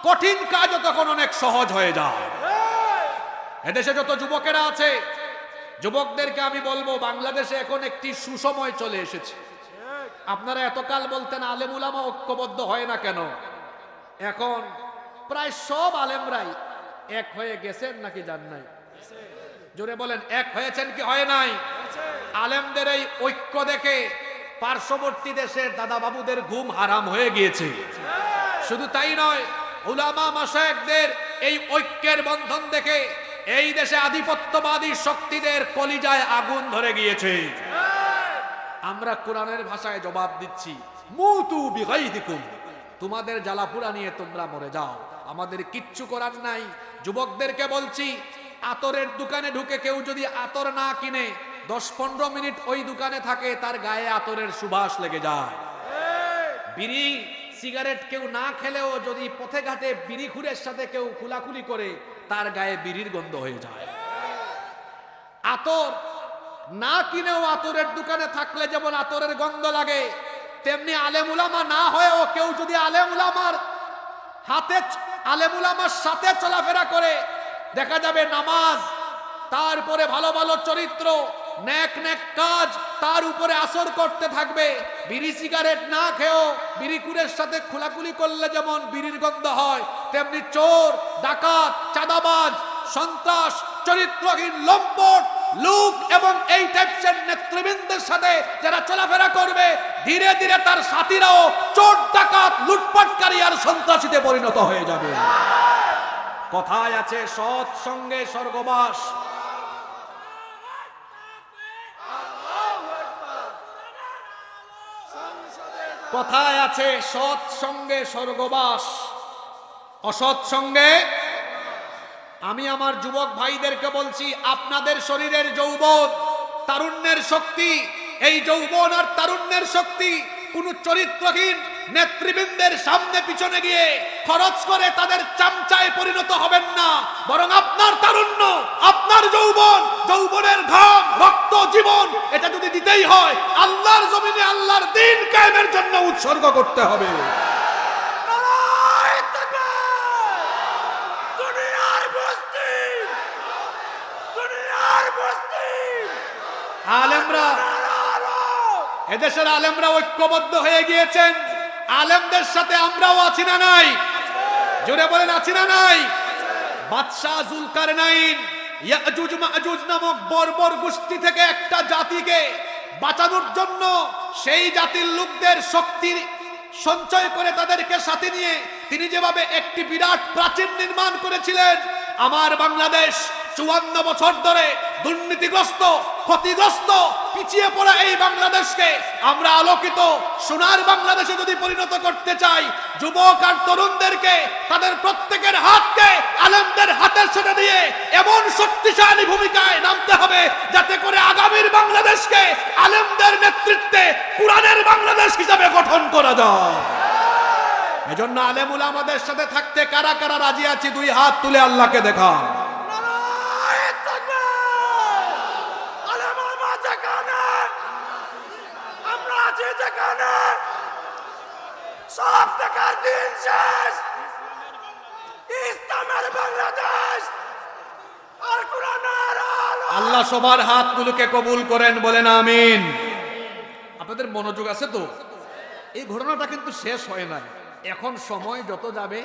কঠিন কাজও তখন অনেক সহজ হয়ে যায়। এদেশে যত যুবকেরা আছে, যুবকদেরকে আমি বলবো, বাংলাদেশে এখন একটি সুসময় চলে এসেছে। আপনারা এতকাল বলতেন আলেম উলামা ঐক্যবদ্ধ হয় না কেন? এখন প্রায় সব আলেমরাই এক হয়ে গেছেন নাকি যান নাই? জোরে বলেন, এক হয়েছেন কি হয় নাই? আলেমদের এই ঐক্য দেখে পার্শ্ববর্তী দেশের দাদা বাবুদের ঘুম হারাম হয়ে গিয়েছে। শুধু তাই নয়, উলামা মাশায়েখদের এই ঐক্যের বন্ধন দেখে এই দেশে আধিপত্যবাদী শক্তিদের কলিজায় আগুন ধরে গিয়েছে। আমরা কোরআনের ভাষায় জবাব দিচ্ছি, মুতু বিগাইদিকুম, তোমাদের জ্বালাপুরা নিয়ে তোমরা মরে যাও, আমাদের কিচ্ছু করার নাই। যুবকদেরকে বলছি, আতরের দোকানে ঢুকে কেউ যদি আতর না কিনে 10-15 মিনিট ওই দোকানে থাকে, তার গায়ে আতরের সুবাস লেগে যায়। বিড়ি সিগারেট কেউ না খেলেও যদি পথে ঘাটে বিড়ি খুরের সাথে কেউ খুলাখুলি করে, তার গায়ে বিড়ির গন্ধ হয়ে যায়। আতর না কিনেও আতরের দোকানে থাকলে যেমন আতরের গন্ধ লাগে, তেমনি আলেম উলামা না হয়েও কেউ যদি আলেম উলামার সাথে চলাফেরা করে, দেখা যাবে নামাজ, তারপরে ভালো ভালো চরিত্র, নেক নেক কাজ তার উপরে আসর করতে থাকবে। বিড়ি সিগারেট না খেয়েও বিড়িকুরের সাথে খোলাকুলি করলে যেমন বিড়ির গন্ধ হয়, তেমনি চোর, ডাকাত, চাঁদাবাজ, সন্ত্রাস, চরিত্রহীন লম্পট লোক এবং এই টাইপসের নেতৃবৃন্দের সাথে যারা চলাফেরা করবে, ধীরে ধীরে তার সাথীরাও চোর, ডাকাত, লুটপাটকারী আর সন্ত্রাসীতে পরিণত হয়ে যাবে। কথায় আছে, সৎ সঙ্গে স্বর্গবাস। কথায় আছে, সৎ সঙ্গে স্বর্গবাস, অসৎ সঙ্গে। আমি আমার যুবক ভাইদেরকে বলছি, আপনাদের শরীরের যৌবন, তারুণ্যের শক্তি, এই যৌবন আর তারুণ্যের শক্তি কোন চরিত্রহীন নেতৃবৃন্দের সামনে পিছনে গিয়ে খরচ করে তাদের চামচায় পরিণত হবেন না, বরং আপনার তারুণ্য, আপনার যৌবন, যৌবনের ঘাম, রক্ত, জীবন, এটা যদি দিতেই হয়, আল্লাহর জমিনে আল্লাহর দ্বীন কায়েমের জন্য উৎসর্গ করতে হবে। আলেমরা, এদেশের আলেমরা ঐক্যবদ্ধ হয়ে গিয়েছেন। আলেমদের সাথে আমরাও আছি না নাই? জোরে বলেন, আছি না নাই? বাদশাহ জুলকারনাইন ইয়াজুজ মাজুজ নামক বর্বর গোষ্ঠী থেকে একটা জাতিকে বাঁচানোর জন্য সেই জাতির লোকদের শক্তি সঞ্চয় করে তাদেরকে সাথে নিয়ে তিনি যেভাবে একটি বিরাট প্রাচীর নির্মাণ করেছিলেন, আমার বাংলাদেশ 54 বছর ধরে দুর্নীতিগ্রস্ত, ক্ষতিগ্রস্ত, পিছিয়ে পড়া এই বাংলাদেশকে আমরা আলোকিত সোনার বাংলাদেশে যদি পরিণত করতে চাই, যুবক আর তরুণদেরকে তাদের প্রত্যেকের হাতকে আলেমদের হাতের সাথে দিয়ে এমন শক্তিশালী ভূমিকায় নামতে হবে, যাতে করে আগামীর বাংলাদেশকে আলেমদের নেতৃত্বে কোরআনের বাংলাদেশ হিসাবে গঠন করা যায়। এজন্য আলেম উলামাদের সাথে থাকতে কারা কারা রাজি আছি, দুই হাত তুলে আল্লাহকে দেখান। আমরা আছি যেখানে কোরআনে সব দেখার দিন শেষ। ইসলামের বাংলাদেশ আর কোরআনের আলো। আল্লাহ সবার হাতগুলোকে কবুল করেন, বলেন আমিন। আপনাদের মনোযোগ আছে তো? এই ঘটনাটা কিন্তু শেষ হয় নাই। এখন সময় যত যাবে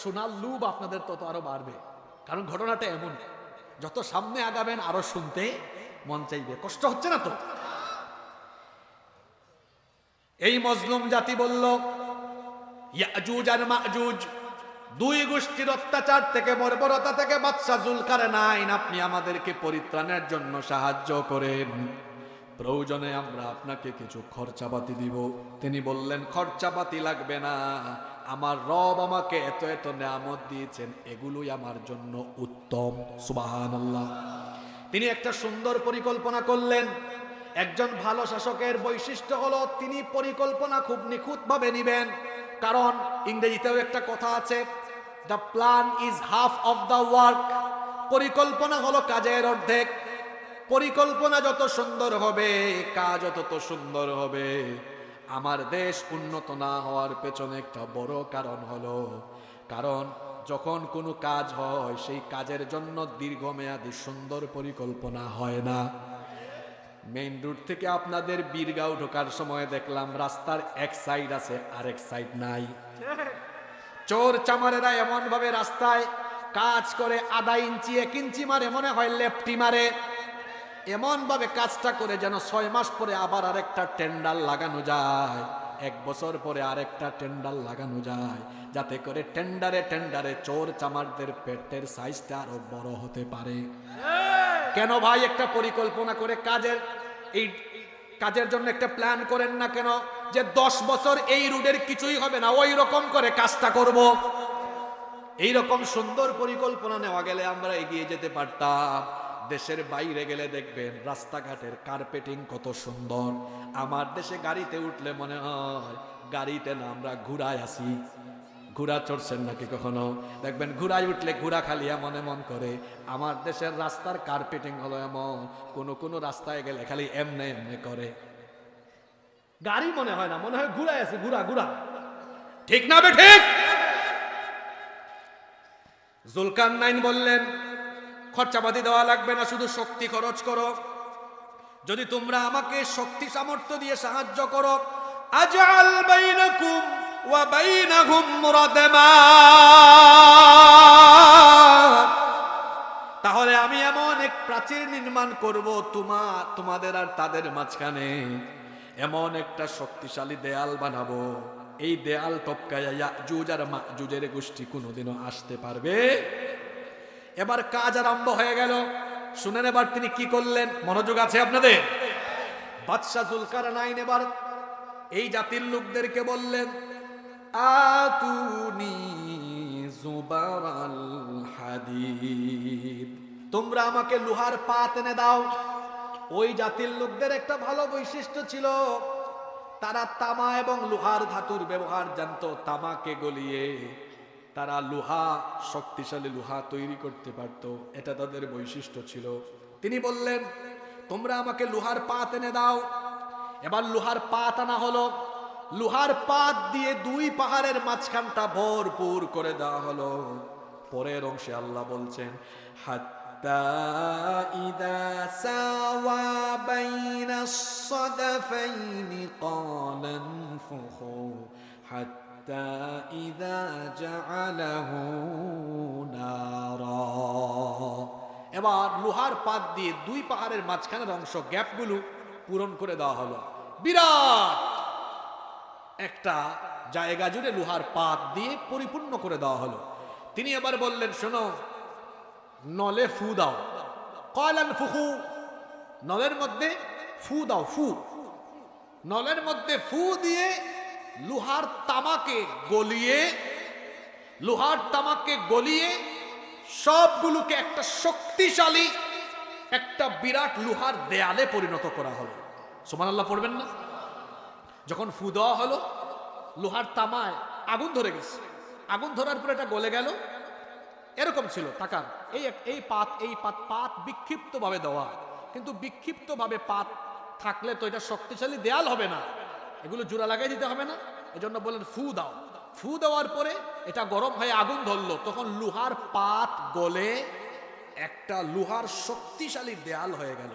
শোনার লুভ আপনাদের তত আরো বাড়বে, কারণ ঘটনাটা এমন, যত সামনে আগাবেন আরো শুনতে মন চাইবে। কষ্ট হচ্ছে না তো? এই মজলুম জাতি বলল, ইয়াজুজ আর মাজুজ দুই গোষ্ঠীর অত্যাচার থেকে, বর্বরতা থেকে বাদশা জুলকারনাইন আপনি আমাদেরকে পরিত্রাণের জন্য সাহায্য করেন, প্রয়োজনে আমরা আপনাকে কিছু খরচাপাতি দিব। তিনি বললেন, খরচাপাতি লাগবে না, আমার রব আমাকে এত এত নিয়ামত দিয়েছেন, এগুলোই আমার জন্য উত্তম। সুবহানাল্লাহ। তিনি একটা সুন্দর পরিকল্পনা করলেন। একজন ভালো শাসকের বৈশিষ্ট্য হলো তিনি পরিকল্পনা খুব নিখুঁতভাবে নিবেন, কারণ ইংরেজিতেও একটা কথা আছে, the plan is half of the work. পরিকল্পনা হলো কাজের অর্ধেক। পরিকল্পনা যত সুন্দর হবে কাজ তত সুন্দর হবে। আমার দেশ উন্নত না হওয়ার পেছনে একটা বড় কারণ হলো, কারণ যখন কোনো কাজ হয় সেই কাজের জন্য দীর্ঘমেয়াদী সুন্দর পরিকল্পনা হয় না। মেইন রোড থেকে আপনাদের বীরগাঁও ঢোকার সময় দেখলাম রাস্তার এক সাইড আছে আরেক সাইড নাই। চোর চামারেরা এমন ভাবে রাস্তায় কাজ করে, আধা ইঞ্চি 1 ইঞ্চি মারে, মনে হয় লেফটি মারে, এমন ভাবে কাজটা করে যেন 6 মাস পরে আবার আরেকটা টেন্ডার লাগানো যায়, 1 বছর পরে আরেকটা টেন্ডার লাগানো যায়, যাতে করে টেন্ডারে টেন্ডারে চোর চামারদের পেটের সাইজটা আরো বড় হতে পারে। কেন ভাই একটা পরিকল্পনা করে এই কাজের জন্য একটা প্ল্যান করেন না কেন, যে 10 বছর এই রুটের কিছুই হবে না, ওই রকম করে কাজটা করব। এই রকম সুন্দর পরিকল্পনা নেওয়া গেলে আমরা এগিয়ে যেতে পারতাম। দেশের বাইরে গেলে দেখবেন রাস্তাঘাটের কার্পেটিং কত সুন্দর। আমার দেশে গাড়িতে উঠলে মনে হয় গাড়িতে না আমরা ঘোড়ায় আসি। ঘোড়া চড়ছেন নাকি কখনো? দেখবেন ঘোড়ায় উঠলে ঘোড়া খালি মন করে। আমার দেশের রাস্তার কার্পেটিং হলো এমন, কোন রাস্তায় গেলে খালি এমনে এমনে করে, গাড়ি মনে হয় না, মনে হয় ঘোড়ায় আছে, ঘোড়া ঘোড়া। ঠিক না বে ঠিক? জুলকারনাইন বললেন, খরচাপাতি দেওয়া লাগবে না, শুধু শক্তি খরচ করো। যদি তোমরা আমাকে শক্তি সামর্থ্য দিয়ে সাহায্য করো, আজআল বাইনাকুম ওয়া বাইনাহুম মুরাদামা, তাহলে আমি এমন এক প্রাচীর নির্মাণ করব তোমাদের আর তাদের মাঝখানে, এমন একটা শক্তিশালী দেয়াল বানাবো, এই দেয়াল টপকায়া ইয়াজুজ আর মাজুজের গোষ্ঠী কোনোদিনও আসতে পারবে। এবার কাজ আরম্ভ হয়ে গেল। শুনেন এবার তিনি কি করলেন, মনোযোগ আছে আপনাদের? বাদশা জুলকারনাইন এবার এই জাতির লোকদেরকে বললেন, আতুনি জুবারাল হাদিদ, তোমরা আমাকে লোহার পাত এনে দাও। ওই জাতির লোকদের একটা ভালো বৈশিষ্ট্য ছিল, তারা তামা এবং লোহার ধাতুর ব্যবহার জানতো। তামাকে গলিয়ে তারা লোহা, শক্তিশালী লোহা তৈরি করতে পারত, এটা তাদের বৈশিষ্ট্য ছিল। তিনি বললেন, তোমরা আমাকে লোহার পাত এনে দাও। এবার লোহার পাত আনা হলো। লোহার পাত দিয়ে 2 পাহাড়ের মাঝখানটা ভরপুর করে দেওয়া হলো। পরের অংশে আল্লাহ বলছেন, হাত্তা ইদা সাওয়া বাইনাস সাদাফাইনি ক্বালা ইনফুখু হাত্তা ইদা জাআলাহু নারা। এবার লোহার পাত দিয়ে 2 পাহাড়ের মাঝখানের অংশ, গ্যাপগুলো পূরণ করে দেওয়া হলো। বিরাট একটা জায়গা জুড়ে লোহার পাত দিয়ে পরিপূর্ণ করে দেওয়া হলো। তিনি এবার বললেন, শোনো, নলে ফু দাও। কয়লান ফুহু, নলের মধ্যে ফু দাও। নলের মধ্যে ফু দিয়ে লোহার তামাকে গলিয়ে সবগুলোকে একটা শক্তিশালী একটা বিরাট লোহার দেয়ালে পরিণত করা হলো। সুবহানাল্লাহ পড়বেন না? যখন ফু দেওয়া হলো, লোহার তামায় আগুন ধরে গেছে। আগুন ধরার পর এটা গলে গেল। এরকম ছিল তাকান, এই পাত বিক্ষিপ্ত ভাবে দেওয়া, কিন্তু বিক্ষিপ্ত ভাবে পাত থাকলে তো এটা শক্তিশালী দেয়াল হবে না। এগুলো জোড়া লাগাই দিতে হবে না? এজন্য বলেন ফু দাও। ফু দেওয়ার পরে এটা গরম হয়ে আগুন ধরলো, তখন লোহার পাত গলে একটা লোহার শক্তিশালী দেয়াল হয়ে গেল।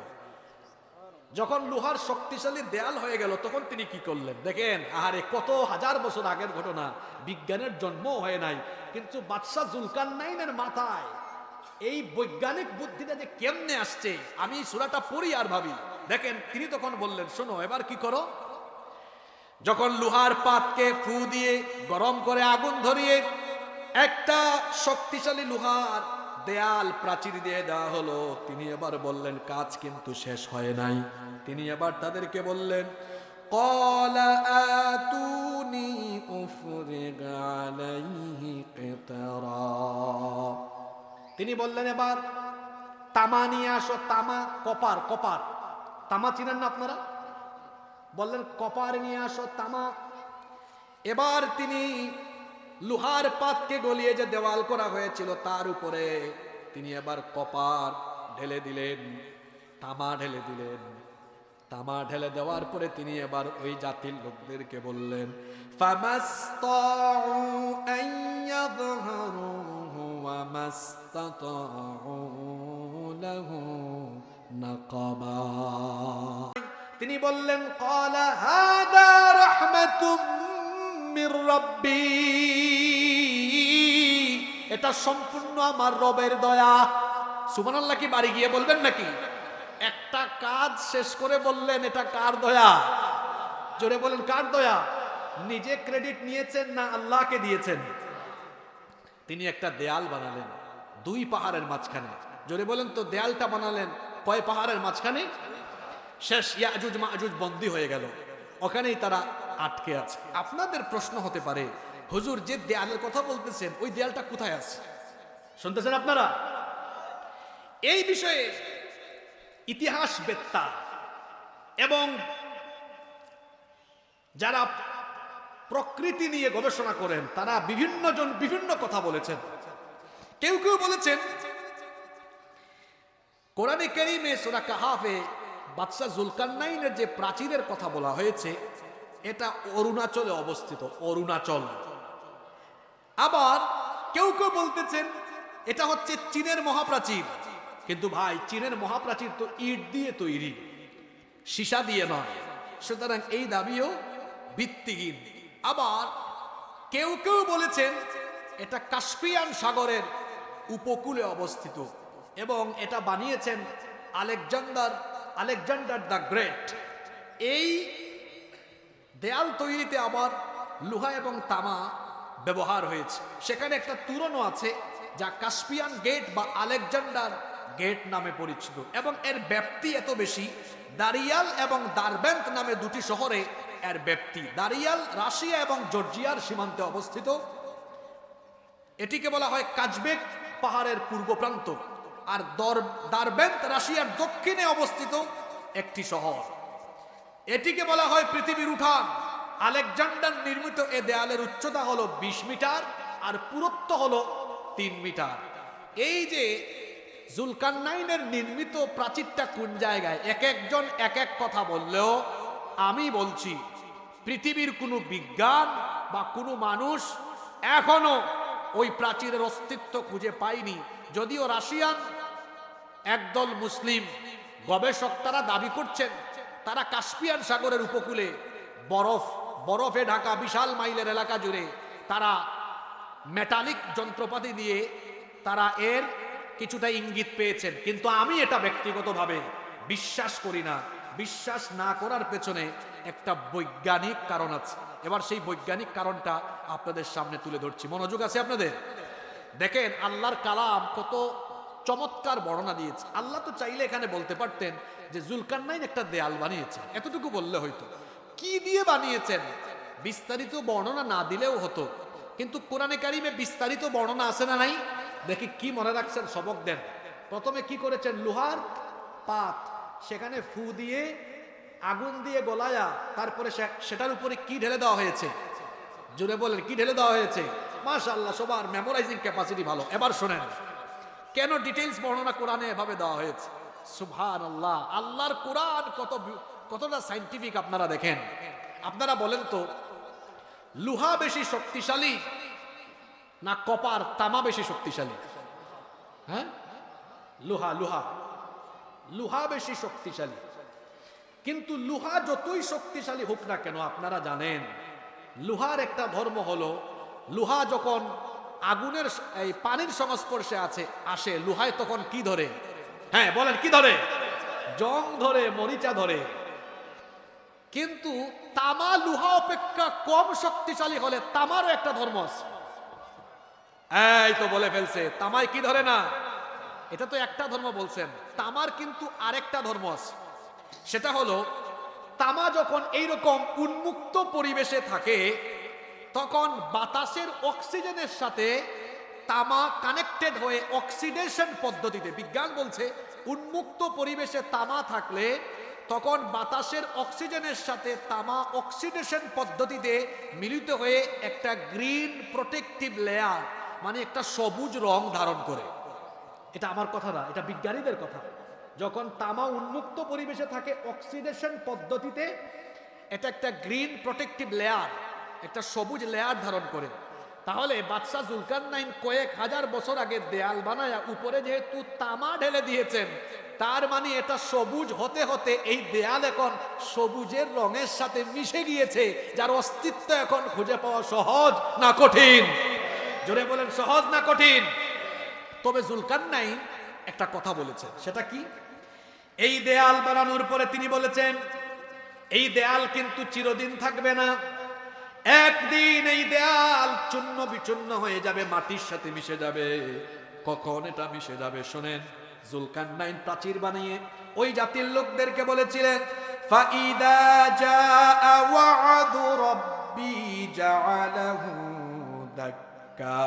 যখন লোহার শক্তিশালী দেয়াল হয়ে গেল তখন তিনি কি করলেন দেখেন। আরে কত হাজার বছর আগের ঘটনা, বিজ্ঞানের জন্ম হয় নাই, কিন্তু বাদশাহ জুলকারনাইনের মাথায় এই বৈজ্ঞানিক বুদ্ধিটা যে কেমনে আসছে, আমি সূরাটা পড়ি আর ভাবি। দেখেন তিনি তখন বললেন, শোনো এবার কি করো। যখন লোহার পাতকে ফু দিয়ে গরম করে আগুন ধরিয়ে একটা শক্তিশালী লোহার দেয়াল প্রাচীর দিয়ে দেওয়া হলো, তিনি এবার বললেন কাজ কিন্তু শেষ হয় নাই। তিনি এবার তাদেরকে বললেন, ক্বালা আতুনি উফরিগ আলাইহি কিতরা। তিনি বললেন এবার তামা নিয়ে আসো। তামা, কপার। কপার, তামা চিনেন না আপনারা? বললেন কপার নিয়ে আসো, তামা। এবার তিনি লোহার পাতকে গলিয়ে যে দেওয়াল করা হয়েছিল তার উপরে তিনি এবার কপার ঢেলে দিলেন, তামা ঢেলে দিলেন। তামা ঢেলে দেওয়ার পরে তিনি এবার ওই জাতির লোকদেরকে বললেন, ফামাসতাউ আন ইয়াযহারুহু ওয়া মাসতাতাউ লাহু নাকাবা। তিনি বললেন, ক্বালা হাদা রাহমাতুম মির রাব্বি, এটা সম্পূর্ণ আমার রবের দয়া। সুবহানাল্লাহ কি বাড়ি গিয়ে বলবেন নাকি? একটা কাজ শেষ করে বললেন এটা কার দয়া? জোরে বলেন কার দয়া? নিজে ক্রেডিট নিয়েছেন না আল্লাহকে দিয়েছেন? তিনি একটা দেয়াল বানালেন দুই পাহাড়ের মাঝখানে। জোরে বলেন তো দেয়ালটা বানালেন কয় পাহাড়ের মাঝখানে? শেষ ইয়াজুজ মাজুজ বন্দী হয়ে গেল, ওখানেই তারা আটকে আছে। আপনাদের প্রশ্ন হতে পারে, হুজুর যে দেয়ালের কথা বলতেছেন ওই দেয়ালটা কোথায় আছে? শুনতেছেন আপনারা? এই বিষয়ে ইতিহাসবেত্তা এবং যারা প্রকৃতি নিয়ে গবেষণা করেন তারা বিভিন্ন জন বিভিন্ন কথা বলেছেন। কেউ কেউ বলেছেন কোরআনে কারীমে সূরা কাহাফে বাদশাহ জুলকারনাইনের যে প্রাচীরের কথা বলা হয়েছে এটা অরুণাচলে অবস্থিত, অরুণাচল। আবার কেউ কেউ বলতেছেন এটা হচ্ছে চীনের মহাপ্রাচীর। কিন্তু ভাই চীনের মহাপ্রাচীর তো ইট দিয়ে তৈরি, সীসা দিয়ে নয়, সুতরাং এই দাবিও ভিত্তিহীন। আবার কেউ কেউ বলেছেন এটা কাস্পিয়ান সাগরের উপকূলে অবস্থিত এবং এটা বানিয়েছেন আলেকজান্ডার দ্য গ্রেট। এই দেয়াল তৈরিতে আবার লোহা এবং তামা ব্যবহার হয়েছে। সেখানে একটা তুরনও আছে যা কাস্পিয়ান গেট বা আলেকজান্ডার গেট নামে পরিচিত এবং এর ব্যাপ্তি এত বেশি, দারিয়াল এবং দারবেন্ট নামে দুটি শহরে এর ব্যাপ্তি। দারিয়াল রাশিয়া এবং জর্জিয়ার সীমান্তে অবস্থিত। এটিকে বলা হয় কাজবেক পাহাড়ের পূর্ব প্রান্ত, আর দারবেন্ট রাশিয়ার দক্ষিণে অবস্থিত একটি শহর। এটিকে বলা হয় পৃথিবীর উঠান। আলেকজান্ডার নির্মিত এ দেয়ালের উচ্চতা হলো 20 মিটার আর পুরুত্ব হলো 3 মিটার। এই যে জুলকারনাইনের নির্মিত প্রাচীরটা কোন জায়গায়, এক একজন এক এক কথা বললেও আমি বলছি পৃথিবীর কোনো বিজ্ঞান বা কোনো মানুষ এখনো ওই প্রাচীরের অস্তিত্ব খুঁজে পায়নি। যদিও রাশিয়ান একদল মুসলিম গবেষক তারা দাবি করছেন তারা কাস্পিয়ান সাগরের উপকূলে বরফে ঢাকা বিশাল মাইলের এলাকা জুড়ে তারা মেটালিক যন্ত্রপাতি দিয়ে তারা এর কিছুটা ইঙ্গিত পেয়েছেন, কিন্তু আমি এটা ব্যক্তিগতভাবে বিশ্বাস করি না। বিশ্বাস না করার পেছনে একটা বৈজ্ঞানিক কারণ আছে। এবার সেই বৈজ্ঞানিক কারণটা আপনাদের সামনে তুলে ধরছি। মনোযোগ আছে আপনাদের? দেখেন আল্লাহর কালাম কত চমৎকার বর্ণনা দিয়েছে। আল্লাহ তো চাইলে এখানে বলতে পারতেন যে জুলকারনাইন একটা দেয়াল বানিয়েছেন, এতটুকু বললে হয়তো। কি দিয়ে বানিয়েছেন বিস্তারিত বর্ণনা না দিলেও হতো, কিন্তু কোরআনে কারিমে বিস্তারিত বর্ণনা আছে না নাই? দেখি কি মনে রাখছেন, সবক দেন। প্রথমে কি করেছেন, লোহার পাত সেখানে ফু দিয়ে আগুন দিয়ে গলায়া তারপরে সেটার উপরে কি ঢেলে দেওয়া হয়েছে? জোরে বলেন কি ঢেলে দেওয়া হয়েছে? মাশাআল্লাহ, সবার মেমোরাইজিং ক্যাপাসিটি ভালো। এবার শোনেন কেন ডিটেইলস বর্ণনা কোরআনে এভাবে দেওয়া হয়েছে। সুবহানাল্লাহ, আল্লাহর কোরআন কতটা সায়েন্টিফিক আপনারা দেখেন। আপনারা বলেন তো, লোহা বেশি শক্তিশালী না কপার তামা বেশি শক্তিশালী? হ্যাঁ, লোহা লোহা লোহা বেশি শক্তিশালী। কিন্তু লোহা যতই শক্তিশালী হোক না কেন, আপনারা জানেন লোহার একটা ধর্ম হলো, লোহা যখন আগুনের এই পানির সংস্পর্শে আসে লোহায় তখন কি ধরে? হ্যাঁ বলেন, কি ধরে? জং ধরে, মরিচা ধরে। কিন্তু তামা লোহা অপেক্ষা কম শক্তিশালী হলে তামারও একটা ধর্ম আছে। এই তো বলে ফেলছে, তামায় কি ধরে না? এটা তো একটা ধর্ম বলছেন, তামার কিন্তু আরেকটা ধর্ম আছে। সেটা হলো, তামা যখন এইরকম উন্মুক্ত পরিবেশে থাকে তখন বাতাসের অক্সিজেনের সাথে তামা কানেক্টেড হয়ে অক্সিডেশন পদ্ধতিতে, বিজ্ঞান বলছে উন্মুক্ত পরিবেশে তামা থাকলে তখন বাতাসের অক্সিজেনের সাথে তামা অক্সিডেশন পদ্ধতিতে মিলিত হয়ে একটা গ্রিন প্রোটেক্টিভ লেয়ার, মানে একটা সবুজ রং ধারণ করে। এটা আমার কথা না, এটা বিজ্ঞানীদের কথা। যখন তামা উন্মুক্ত পরিবেশে থাকে অক্সিডেশন পদ্ধতিতে এটা একটা গ্রিন প্রোটেক্টিভ লেয়ার, একটা সবুজ লেয়ার ধারণ করে। তাহলে বাদশাহ জুলকারনাইন কয়েক হাজার বছর আগে দেয়াল বানায়া উপরে যেহেতু তামা ঢেলে দিয়েছেন, তার মানে এটা সবুজ হতে হতে এই দেয়াল এখন সবুজের রঙের সাথে মিশে গিয়েছে, যার অস্তিত্ব এখন খুঁজে পাওয়া সহজ না কঠিন? জোরে বলেন, সহজ না কঠিন? তবে জুলকারনাইন একটা কথা বলেছেন, সেটা কি? এই দেয়াল বানানোর পরে তিনি বলেছেন এই দেয়াল কিন্তু চিরদিন থাকবে না, একদিন এই দেয়াল চূর্ণ বিচূর্ণ হয়ে যাবে, মাটির সাথে মিশে যাবে। কখন এটা মিশে যাবে শোনেন। জুলকারনাইন প্রাচীর বানিয়ে ওই জাতির লোকদেরকে বলেছিলেন, ফাইদা জাআ ওয়া'দু রাব্বি জাআলাহু দাক্কা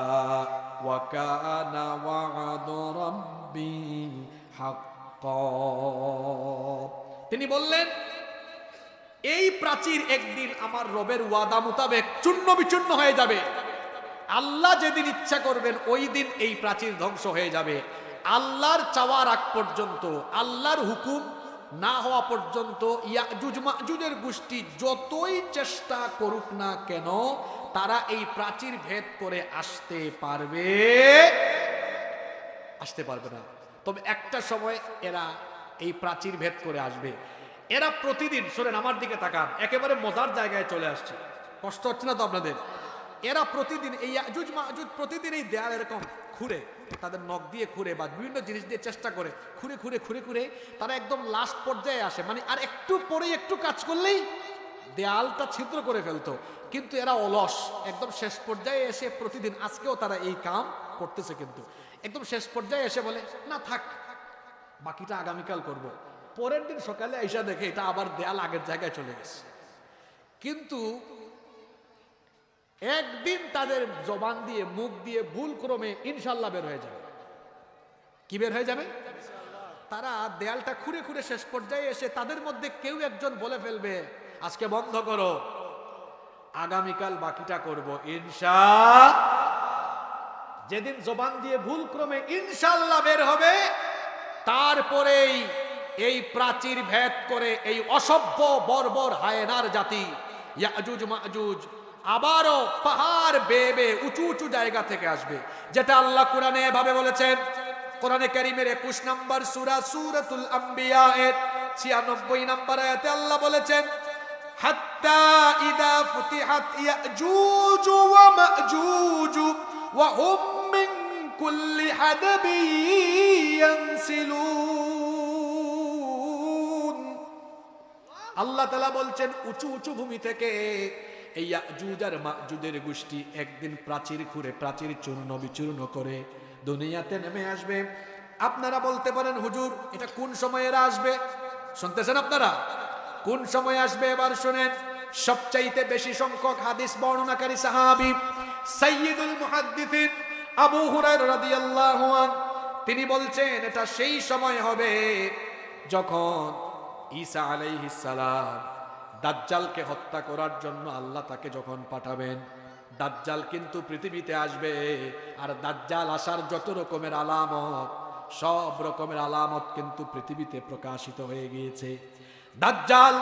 ওয়া কানা ওয়া'দু রাব্বি হাক্কা। তিনি বললেন এই প্রাচীর একদিন আমার রবের ওয়াদা মোতাবেক চূর্ণ বিচূর্ণ হয়ে যাবে। আল্লাহ যেদিন ইচ্ছা করবেন ওই দিন এই প্রাচীর ধ্বংস হয়ে যাবে। আল্লাহর চাওয়ার আগ পর্যন্ত, আল্লাহর হুকুম না হওয়া পর্যন্ত ইয়াজুজ মাজুজের গোষ্ঠী যতই চেষ্টা করুক না কেন, তারা এই প্রাচীর ভেদ করে আসতে পারবে না। তবে একটা সময় এরা এই প্রাচীর ভেদ করে আসবে। এরা প্রতিদিন, শোনেন আমার দিকে তাকান, একেবারে মজার জায়গায় চলে আসছে, কষ্ট হচ্ছে না তো আপনাদের? এরা প্রতিদিন এই ইয়াজুজ মাজুজ প্রতিদিন এই দেয়াল এরকম খুঁড়ে, তাদের নখ দিয়ে খুঁড়ে বা বিভিন্ন জিনিস দিয়ে চেষ্টা করে খুঁড়ে তারা একদম লাস্ট পর্যায়ে আসে, মানে আর একটু পরে একটু কাজ করলেই দেয়ালটা ছিদ্র করে ফেলতো। কিন্তু এরা অলস, একদম শেষ পর্যায়ে এসে প্রতিদিন, আজকেও তারা এই কাম করতেছে, কিন্তু একদম শেষ পর্যায়ে এসে বলে না থাক, বাকিটা আগামীকাল করব। পরের দিন সকালে আইসা দেখে এটা আবার দেয়াল আগের জায়গায় চলে গেছে। কিন্তু একদিন তাদের জবান দিয়ে, মুখ দিয়ে ভুল ক্রমে ইনশাল্লাহ বের হয়ে যাবে। কি বের হয়ে যাবে? তারা দেয়ালটা খুঁড়ে শেষ পর্যায়ে এসে তাদের মধ্যে কেউ একজন বলে ফেলবে আজকে বন্ধ করো, আগামীকাল বাকিটা করব যেদিন জবান দিয়ে ভুল ক্রমে ইনশাল্লাহ বের হবে, তারপরেই এই প্রাচীর ভেদ করে এই অসভ্য বর্বর হায়নার জাতি ইয়াজুজ মাজুজ আবারও পাহাড় বেয়ে উঁচু উঁচু জায়গা থেকে আসবে, যেটা আল্লাহ কোরআনে এভাবে বলেছেন। কোরআনে কারীমের 21 নম্বর সূরা সূরাতুল আম্বিয়া এর 96 নম্বর আয়াতে আল্লাহ বলেছেন, হাত্তা ইদা ফুতিহাত ইয়াজুজ ওয়া মাজুজ ওয়া হুম মিন কুল্লি হাদবি ইয়ানসিলুন। আল্লাহ তাআলা বলছেন উঁচু উঁচু ভূমি থেকে এই ইয়াজুজ আর মাজুজের গোষ্ঠী একদিন প্রাচীর খুঁড়ে, প্রাচীর চূর্ণ বিচূর্ণ করে দুনিয়াতে নেমে আসবে। আপনারা বলতে পারেন হুজুর এটা কোন সময়ে এরা আসবে? শুনতেছেন আপনারা? কোন সময় আসবে এবার শুনেন। সবচাইতে বেশি সংখ্যক হাদিস বর্ণনাকারী সাহাবী সাইয়্যিদুল মুহাদ্দিসিন আবু হুরায়রা রাদিয়াল্লাহু আনহু, তিনি বলছেন এটা সেই সময় হবে যখন ঈসা আলাইহিস সালাম দাজ্জালকে হত্যা করার জন্য আল্লাহ তাকে যখন পাঠাবেন। দাজ্জাল কিন্তু পৃথিবীতে আসবে, আর দাজ্জাল আসার যত রকমের আলামত, সব রকমের আলামত কিন্তু পৃথিবীতে প্রকাশিত হয়ে গিয়েছে। দাজ্জাল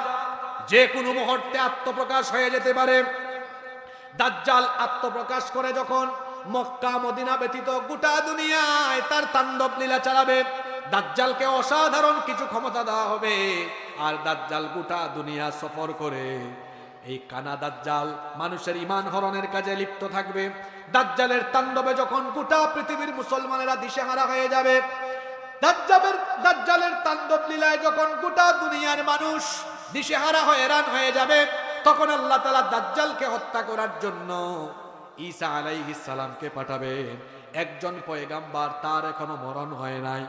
যে কোনো মুহূর্তে আত্মপ্রকাশ হয়ে যেতে পারে। দাজ্জাল আত্মপ্রকাশ করে যখন মক্কা মদিনা ব্যতীত গোটা দুনিয়ায় তার তাণ্ডব লীলা চালাবে। দাজ্জালকে অসাধারণ কিছু ক্ষমতা দেওয়া হবে, আর দাজ্জাল গোটা দুনিয়া সফর করে এই কানা দাজ্জাল মানুষের ঈমান হরণের কাজে লিপ্ত থাকবে। দাজ্জালের তাণ্ডবে যখন গোটা পৃথিবীর মুসলমানেরা দিশেহারা হয়ে যাবে, দাজ্জালের তাণ্ডব লীলায় যখন গোটা দুনিয়ার মানুষ দিশেহারা হয়ে হয়রান হয়ে যাবে, তখন আল্লাহ তাআলা দাজ্জালকে হত্যা করার জন্য ঈসা আলাইহিস সালামকে পাঠাবেন। একজন পয়গাম্বার, তার এখনো মরণ হয় নাই।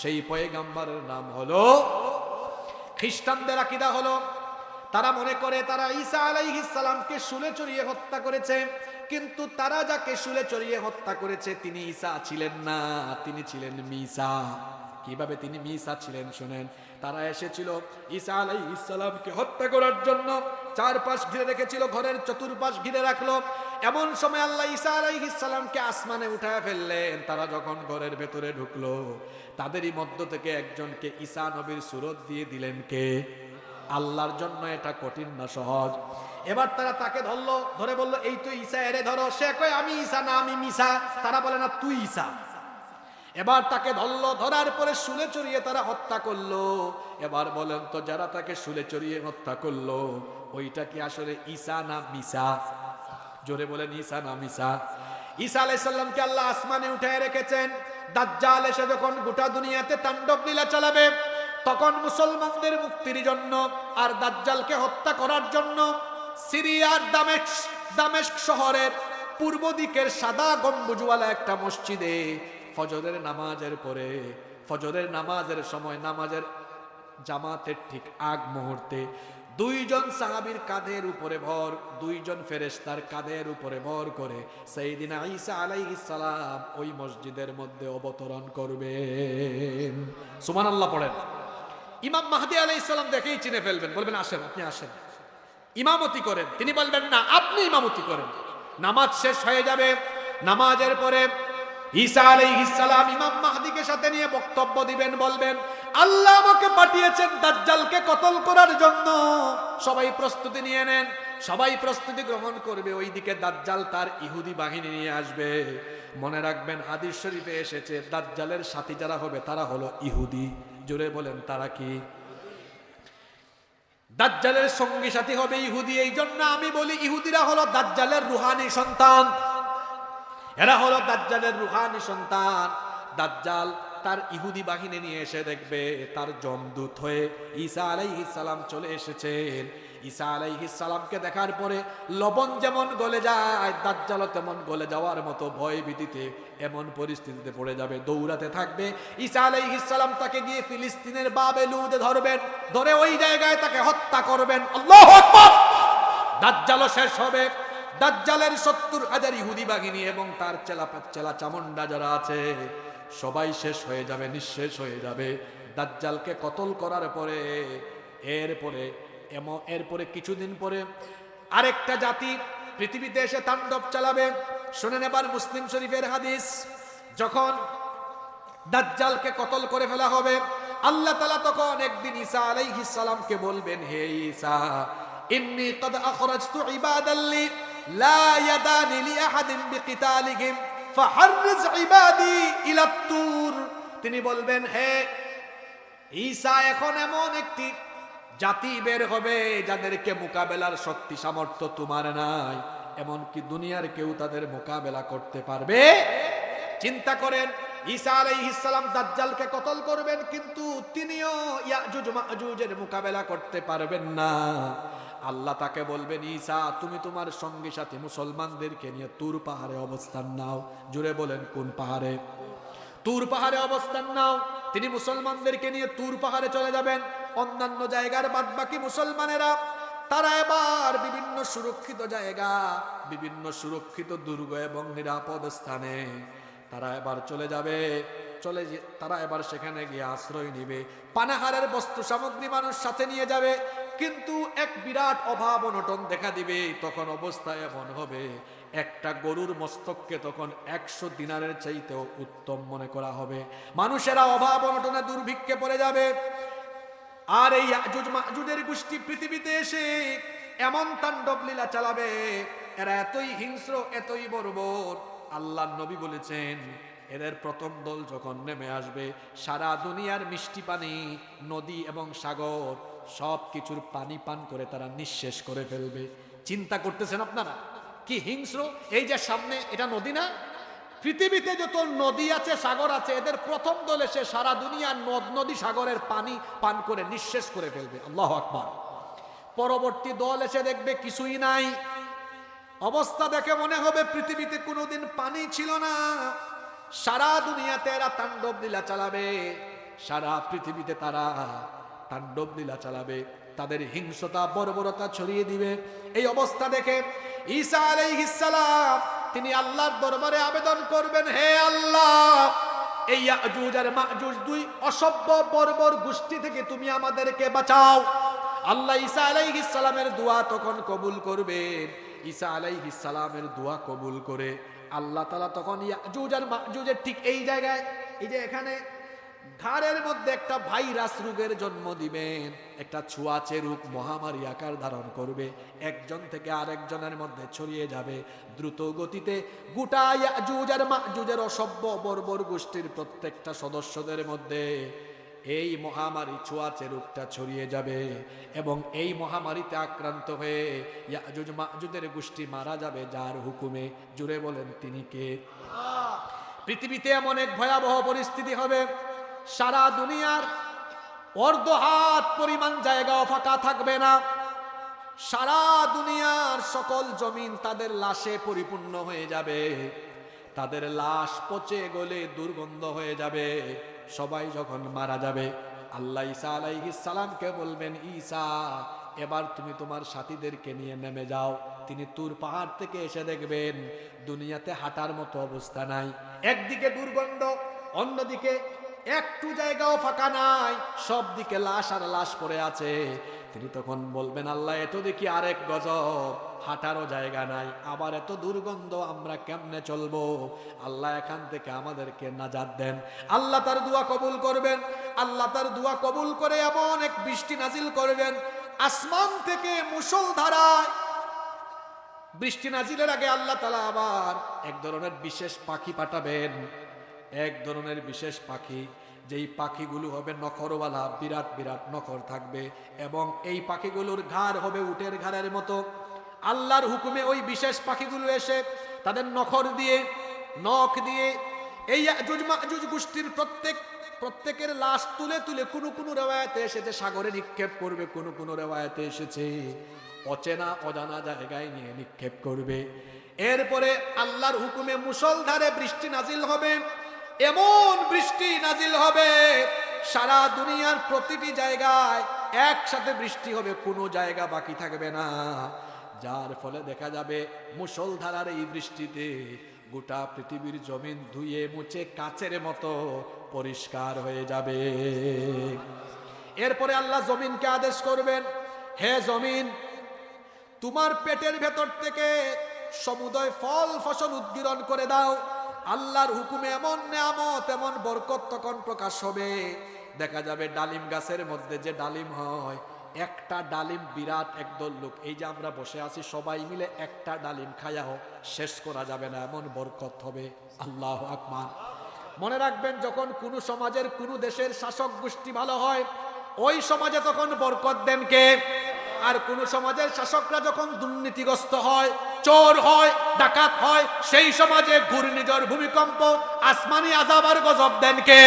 সেই পয়গাম্বারের নাম হলো, খ্রিস্টানদের আকীদা হলো, তারা মনে করে তারা ঈসা আলাইহিস সালামকে শুলে চড়িয়ে হত্যা করেছে, কিন্তু তারা যাকে শুলে চড়িয়ে হত্যা করেছে তিনি ঈসা ছিলেন না, তিনি ছিলেন মিসা। কিভাবে তিনি মিসা ছিলেন শুনেন। তারা এসেছিল ঈসা আলাইহিস সালামকে হত্যা করার জন্য, চারপাশ ঘিরে রেখেছিল, ঘরের চতুর্পাশ ঘিরে রাখলো। এমন সময় আল্লাহ ঈসা আলাইহিস সালামকে আসমানে উঠায় ফেললেন। তারা যখন ঘরের ভেতরে ঢুকলো, তাদেরই মধ্য থেকে একজনকে ঈসা নবীর সুরত দিয়ে দিলেন কে? আল্লাহর জন্য এটা কঠিন না সহজ। এবার তারা তাকে ধরলো, ধরে বলল এই তো ঈসা, এরে ধরো। সে কয় আমি ঈসা না, আমি মিসা। তারা বলে না তুই ঈসা। এবার তাকে ধরলো, ধরার পরে শুলে চড়িয়ে তারা হত্যা করলো। এবার বলেন তো যারা তাকে শুলে চড়িয়ে হত্যা করলো ওইটা কি আসলে ঈসা না মিসা? জোরে বলেন ঈসা না মিসা? ঈসা আলাইহিস সালামকে আল্লাহ আসমানে উঠায় রেখেছেন। দাজ্জাল এসে যখন গোটা দুনিয়াতে তাণ্ডব লীলা চালাবে, তখন মুসলমানদের মুক্তির জন্য আর দাজ্জালকে হত্যা করার জন্য সিরিয়ার দামেস্ক শহরের পূর্ব দিকের সাদা গম্বুজওয়ালা একটা মসজিদে ফজরের নামাজের পরে, ফজরের নামাজের সময়, নামাজের জামাতের ঠিক আগ মুহূর্তে দুইজন সাহাবীর কাঁধের উপরে ভর, দুইজন ফেরেশতার কাঁধের উপরে ভর করে সাইয়েদিনা ঈসা আলাইহিস সালাম ওই মসজিদের মধ্যে অবতরণ করবেন। সুবহানাল্লাহ পড়েন। ইমাম মাহদী আলাইহিস সালাম দেখেই চিনে ফেলবেন, বলবেন আসেন, আপনি আসেন, ইমামতি করেন। তিনি বলবেন না, আপনি ইমামতি করেন। নামাজ শেষ হয়ে যাবে। নামাজের পরে ঈসা আলাইহিস সালাম ইমাম মাহদীকে সাথে নিয়ে বক্তব্য দিবেন, বলবেন আল্লাহ আমাকে পাঠিয়েছেন দাজ্জালকে কতল করার জন্য। সবাই প্রস্তুতি নিয়ে নেন, সবাই প্রস্তুতি গ্রহণ করবে। ওইদিকে দাজ্জাল তার ইহুদি বাহিনী নিয়ে আসবে। মনে রাখবেন হাদিস শরীফে এসেছে দাজ্জালের সাথী যারা হবে তারা হলো ইহুদি। জোরে বলেন তারা কি? দাজ্জালের সঙ্গী সাথী হবে ইহুদি। এই জন্য আমি বলি ইহুদিরা হলো দাজ্জালের রুহানি সন্তান। এরা হলো দাজ্জালের রুহানি সন্তান। দাজ্জাল তার ইহুদি বাহিনী নিয়ে এসে দেখবে তার জমদূত হয়ে ঈসা আলাইহিস সালাম চলে এসেছেন। ঈসা আলাইহিস সালামকে দেখার পরে লবণ যেমন গলে যায়, দাজ্জালও তেমন গলে যাওয়ার মতো ভয় ভীতিতে এমন পরিস্থিতিতে পড়ে যাবে, দৌড়াতে থাকবে। ঈসা আলাইহিস সালাম তাকে গিয়ে ফিলিস্তিনের বাবেলুদে ধরবেন, ধরে ওই জায়গায় তাকে হত্যা করবেন। আল্লাহু আকবার। দাজ্জালও শেষ হবে। দাজ্জালের 70,000 ইহুদি বাহিনী এবং তার চেলা চামুন্ডা যারা আছে সবাই শেষ হয়ে যাবে, নিঃশেষ হয়ে যাবে। দাজ্জালকে কতল করার পরে এরপরে কিছুদিন পরে আরেকটা জাতি পৃথিবীতে এসে তাণ্ডব চালাবে। শুনেন এবার মুসলিম শরীফের হাদিস। যখন দাজ্জালকে কতল করে ফেলা হবে, আল্লাহ তাআলা তখন একদিন ঈসা আলাইহিস সালামকে বলবেন, হে ঈসা, ইন্নী ক্বাদ আখরাজতু ইবাদাল্লি লা ইয়াদানি লিআহাদিন বিকিতালিহিম ফাহাররিজ ইবাদি ইলা তুর। তিনি বলবেন, হে ঈসা, এখন এমন একটি জাতি বের হবে যাদেরকে মোকাবেলার শক্তি সামর্থ্য তোমার নাই, এমনকি দুনিয়ার কেউ তাদের মোকাবেলা করতে পারবে? চিন্তা করেন, ঈসা আলাইহিস সালাম দাজ্জালকে কতল করবেন, কিন্তু তিনিও ইয়াজুজ মাজুজের মোকাবেলা করতে পারবেন না। আল্লাহ তাকে বলবেন, ঈসা, তুমি তোমার সঙ্গী সাথী মুসলমানদেরকে নিয়ে তুর পাহাড়ে অবস্থান নাও। জুড়ে বলেন কোন পাহাড়ে? তুর পাহাড়ে অবস্থান নাও। তিনি মুসলমানদেরকে নিয়ে তুর পাহাড়ে চলে যাবেন। অন্যান্য জায়গার বাদবাকি মুসলমানেরা তারা এবার বিভিন্ন সুরক্ষিত জায়গা, বিভিন্ন সুরক্ষিত দুর্গ এবং নিরাপদ স্থানে তারা এবার চলে যাবে। তারা এবার সেখানে গিয়ে আশ্রয় নিবে। পানাহারের বস্তু সামগ্রী মানুষ সাথে নিয়ে যাবে, কিন্তু এক বিরাট অভাব অনটন দেখা দিবে। তখন অবস্থা এমন হবে, একটা গরুর মস্তককে তখন 100 দিনারের চাইতেও উত্তম মনে করা হবে। মানুষেরা অভাব অনটনে দুর্ভিক্ষে পড়ে যাবে। আর এই ইয়াজুজ মাজুজের গোষ্ঠী পৃথিবীতে এসে এমন তাণ্ডব লীলা চালাবে, এরা এতই হিংস্র, এতই বর্বর, আল্লাহর নবী বলেছেন এদের প্রথম দল যখন নেমে আসবে, সারা দুনিয়ার মিষ্টি পানি, নদী এবং সাগর সব কিছুর পানি পান করে তারা নিঃশেষ করে ফেলবে। চিন্তা করতেছেন আপনারা কি হিংস্র? এই যে সামনে এটা নদী না, পৃথিবীতে যত নদী আছে, সাগর আছে, এদের প্রথম দল এসে সারা দুনিয়ার নদ নদী সাগরের পানি পান করে নিঃশেষ করে ফেলবে। আল্লাহু আকবার। পরবর্তী দল এসে দেখবে কিছুই নাই, অবস্থা দেখে মনে হবে পৃথিবীতে কোনোদিন পানি ছিল না। সারা দুনিয়াতে এরা তাণ্ডব লীলা চালাবে, সারা পৃথিবীতে তারা তাণ্ডব লীলা চালাবে, তাদের হিংস্রতা বর্বরতা ছড়িয়ে দিবে। এই অবস্থা দেখে ঈসা আলাইহিস সালাম তিনি আল্লাহর দরবারে আবেদন করবেন, হে আল্লাহ, এই ইয়াজুজ আর মাজুজ দুই অসভ্য বর্বর গোষ্ঠী থেকে তুমি আমাদেরকে বাঁচাও। আল্লাহ ঈসা আলাইহিস সালামের দোয়া তখন কবুল করবেন। ঈসা আলাইহিস সালামের দোয়া কবুল করে আল্লাহ তাআলা তখন ইয়াজুজ আর মাজুজের ঠিক এই জায়গায়, এই যে এখানে ঘাড়ের মধ্যে একটা ভাইরাস রোগের জন্ম দিবেন, একটা ছোঁয়াচে রোগ মহামারী আকার ধারণ করবে, একজন থেকে আরেকজনের মধ্যে ছড়িয়ে যাবে দ্রুত গতিতে। গোটা ইয়াজুজ আর মাজুজের অসভ্য বর্বর গোষ্ঠীর প্রত্যেকটা সদস্যদের মধ্যে এই মহামারী ছোঁয়াচে রোগটা ছড়িয়ে যাবে এবং এই মহামারীতে আক্রান্ত হয়ে ইয়াজুজ মাজুজের গোষ্ঠী মারা যাবে। যার হুকুমে, জুড়ে বলেন তিনি কে? পৃথিবীতে এমন এক ভয়াবহ পরিস্থিতি হবে, সারা দুনিয়ার অর্ধ হাত পরিমাণ জায়গাও ফাঁকা থাকবে না। সারা দুনিয়ার সকল জমিন তাদের লাশে পরিপূর্ণ হয়ে যাবে, তাদের লাশ পচে গলে দুর্গন্ধ হয়ে যাবে। সবাই যখন মারা যাবে, আল্লাহ ঈসা আলাইহিস সালামকে বলবেন, ঈসা, এবার তুমি তোমার সাথীদেরকে নিয়ে নেমে যাও। তিনি তুর পাহাড় থেকে এসে দেখবেন দুনিয়াতে হাঁটার মতো অবস্থা নাই, একদিকে দুর্গন্ধ, অন্যদিকে একটু জায়গাও ফাঁকা নাই, সব দিকে লাশ আর লাশ পড়ে আছে। তিনি তখন বলবেন, আল্লাহ, এত দেখি আরেক গজব, হাঁটারও জায়গা নাই, আবার এত দুর্গন্ধ, আমরা কেমনে চলবো? আল্লাহ এখান থেকে আমাদেরকে নাজাত দেন। আল্লাহ তার দোয়া কবুল করবেন। আল্লাহ তার দোয়া কবুল করে এমন এক বৃষ্টি নাজিল করবেন, আসমান থেকে মুষলধারায় বৃষ্টি নাজিলের আগে আল্লাহ তাআলা আবার এক ধরনের বিশেষ পাখি পাঠাবেন, এক ধরনের বিশেষ পাখি, যেই পাখিগুলো হবে নখরওয়ালা, বিরাট বিরাট নখর থাকবে এবং এই পাখিগুলোর ঘাড় হবে উটের ঘাড়ের মতো। আল্লাহর হুকুমে ওই বিশেষ পাখিগুলো এসে তাদের নখর দিয়ে, নখ দিয়ে এই ইয়াজুজ মাজুজ গোষ্ঠীর প্রত্যেকের লাশ তুলে তুলে কোন রেওয়ায়াতে এসেছে সাগরে নিক্ষেপ করবে, কোন রেওয়ায়াতে এসেছে অচেনা অজানা জায়গায় নিয়ে নিক্ষেপ করবে। এরপরে আল্লাহর হুকুমে মুষলধারে বৃষ্টি নাজিল হবে, এমন বৃষ্টি নাজিল হবে সারা দুনিয়ার প্রতিটি জায়গায় একসাথে বৃষ্টি হবে, কোনো জায়গা বাকি থাকবে না। যার ফলে দেখা যাবে মুষলধারার এই বৃষ্টিতে গোটা পৃথিবীর জমিন ধুয়ে মুছে কাচের মতো পরিষ্কার হয়ে যাবে। এরপরে আল্লাহ জমিনকে আদেশ করবেন, হে জমিন, তোমার পেটের ভেতর থেকে সমুদয় ফল ফসল উদ্গীরণ করে দাও। আল্লাহর হুকুমে এমন নেয়ামত, এমন বরকত তখন প্রকাশ হবে, দেখা যাবে ডালিম গাছের মধ্যে যে ডালিম হয়, একটা ডালিম বিরাট একদল লোক, এই যে আমরা বসে আছি সবাই মিলে একটা ডালিম খায়াও শেষ করা যাবে না, এমন বরকত হবে। আল্লাহু আকবার। মনে রাখবেন, যখন কোনো সমাজের কোনো দেশের শাসক গোষ্ঠী ভালো হয়, ওই সমাজে তখন বরকত দেন কে? আর কোন সমাজের শাসকরা যখন দুর্নীতিগ্রস্ত হয়, চোর হয়, ডাকাত হয়, সেই সমাজে ঘূর্ণিঝড়, ভূমিকম্প, আসমানি আযাব আর গজব দেন কে?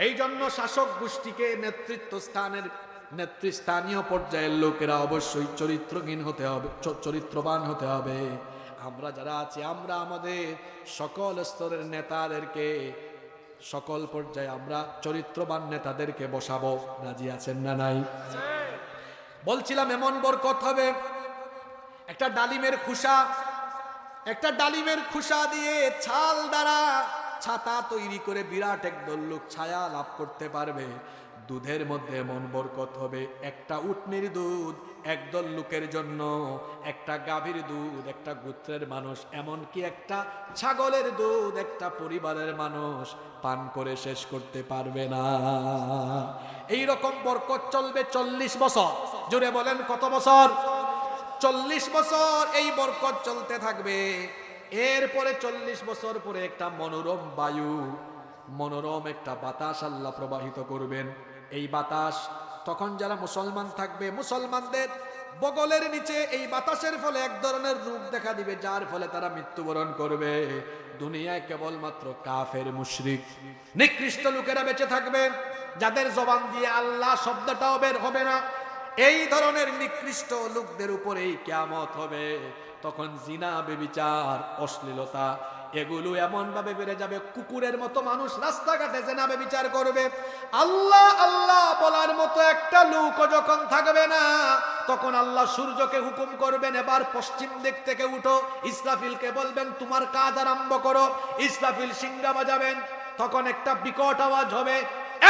এই জন্য শাসক গোষ্ঠীকে নেতৃস্থানীয় পর্যায়ের লোকেরা অবশ্যই চরিত্রহীন হতে হবে, চরিত্রবান হতে হবে। আমরা যারা আছি, আমরা আমাদের সকল স্তরের নেতাদেরকে, সকল পর্যায়ে আমরা চরিত্রবান নেতাদেরকে বসাবো। রাজি আছেন না নাই? বলছিলাম এমন বরকত হবে, একটা ডালিমের খোসা দিয়ে ছাল দ্বারা ছাতা তৈরি করে বিরাট একদল লোক ছায়া লাভ করতে পারবে। দুধের মধ্যে এমন বরকত হবে, একটা উটনির দুধ একদল লোকের জন্য, একটা গাভীর দুধ একটা গোত্রের মানুষ, এমনকি একটা ছাগলের দুধ একটা পরিবারের মানুষ পান করে শেষ করতে পারবে না। এই রকম বরকত চলবে 40 বছর। জোরে বলেন কত বছর? 40 বছর এই বরকত চলতে থাকবে। এরপরে 40 বছর পরে একটা মনোরম বায়ু, মনোরম একটা বাতাস আল্লাহ প্রবাহিত করবেন। এই বাতাস তখন যারা মুসলমান থাকবে, মুসলমানদের বগলের নিচে এই বাতাসের ফলে এক ধরনের রোগ দেখা দিবে, যার ফলে তারা মৃত্যুবরণ করবে। দুনিয়ায় কেবলমাত্র কাফের মুশরিক নিকৃষ্ট লোকেরা বেঁচে থাকবে, যাদের জবান দিয়ে আল্লাহ শব্দটাও বের হবে না। এই ধরনের নিকৃষ্ট লোকদের উপরেই কিয়ামত হবে। তখন জিনা, বেবিচার, অশ্লীলতা এগুলো এমন ভাবে বেড়ে যাবে, কুকুরের মতো মানুষ রাস্তাঘাটে জিনা বেবিচার করবে। আল্লাহ আল্লাহ বলার মতো একটা লোক যখন থাকবে না, তখন আল্লাহ সূর্যকে হুকুম করবেন, এবার পশ্চিম দিক থেকে উঠো। ইসরাফিলকে বলবেন তোমার কাজ আরম্ভ করো। ইসরাফিল সিংহা বাজাবেন, তখন একটা বিকট আওয়াজ হবে।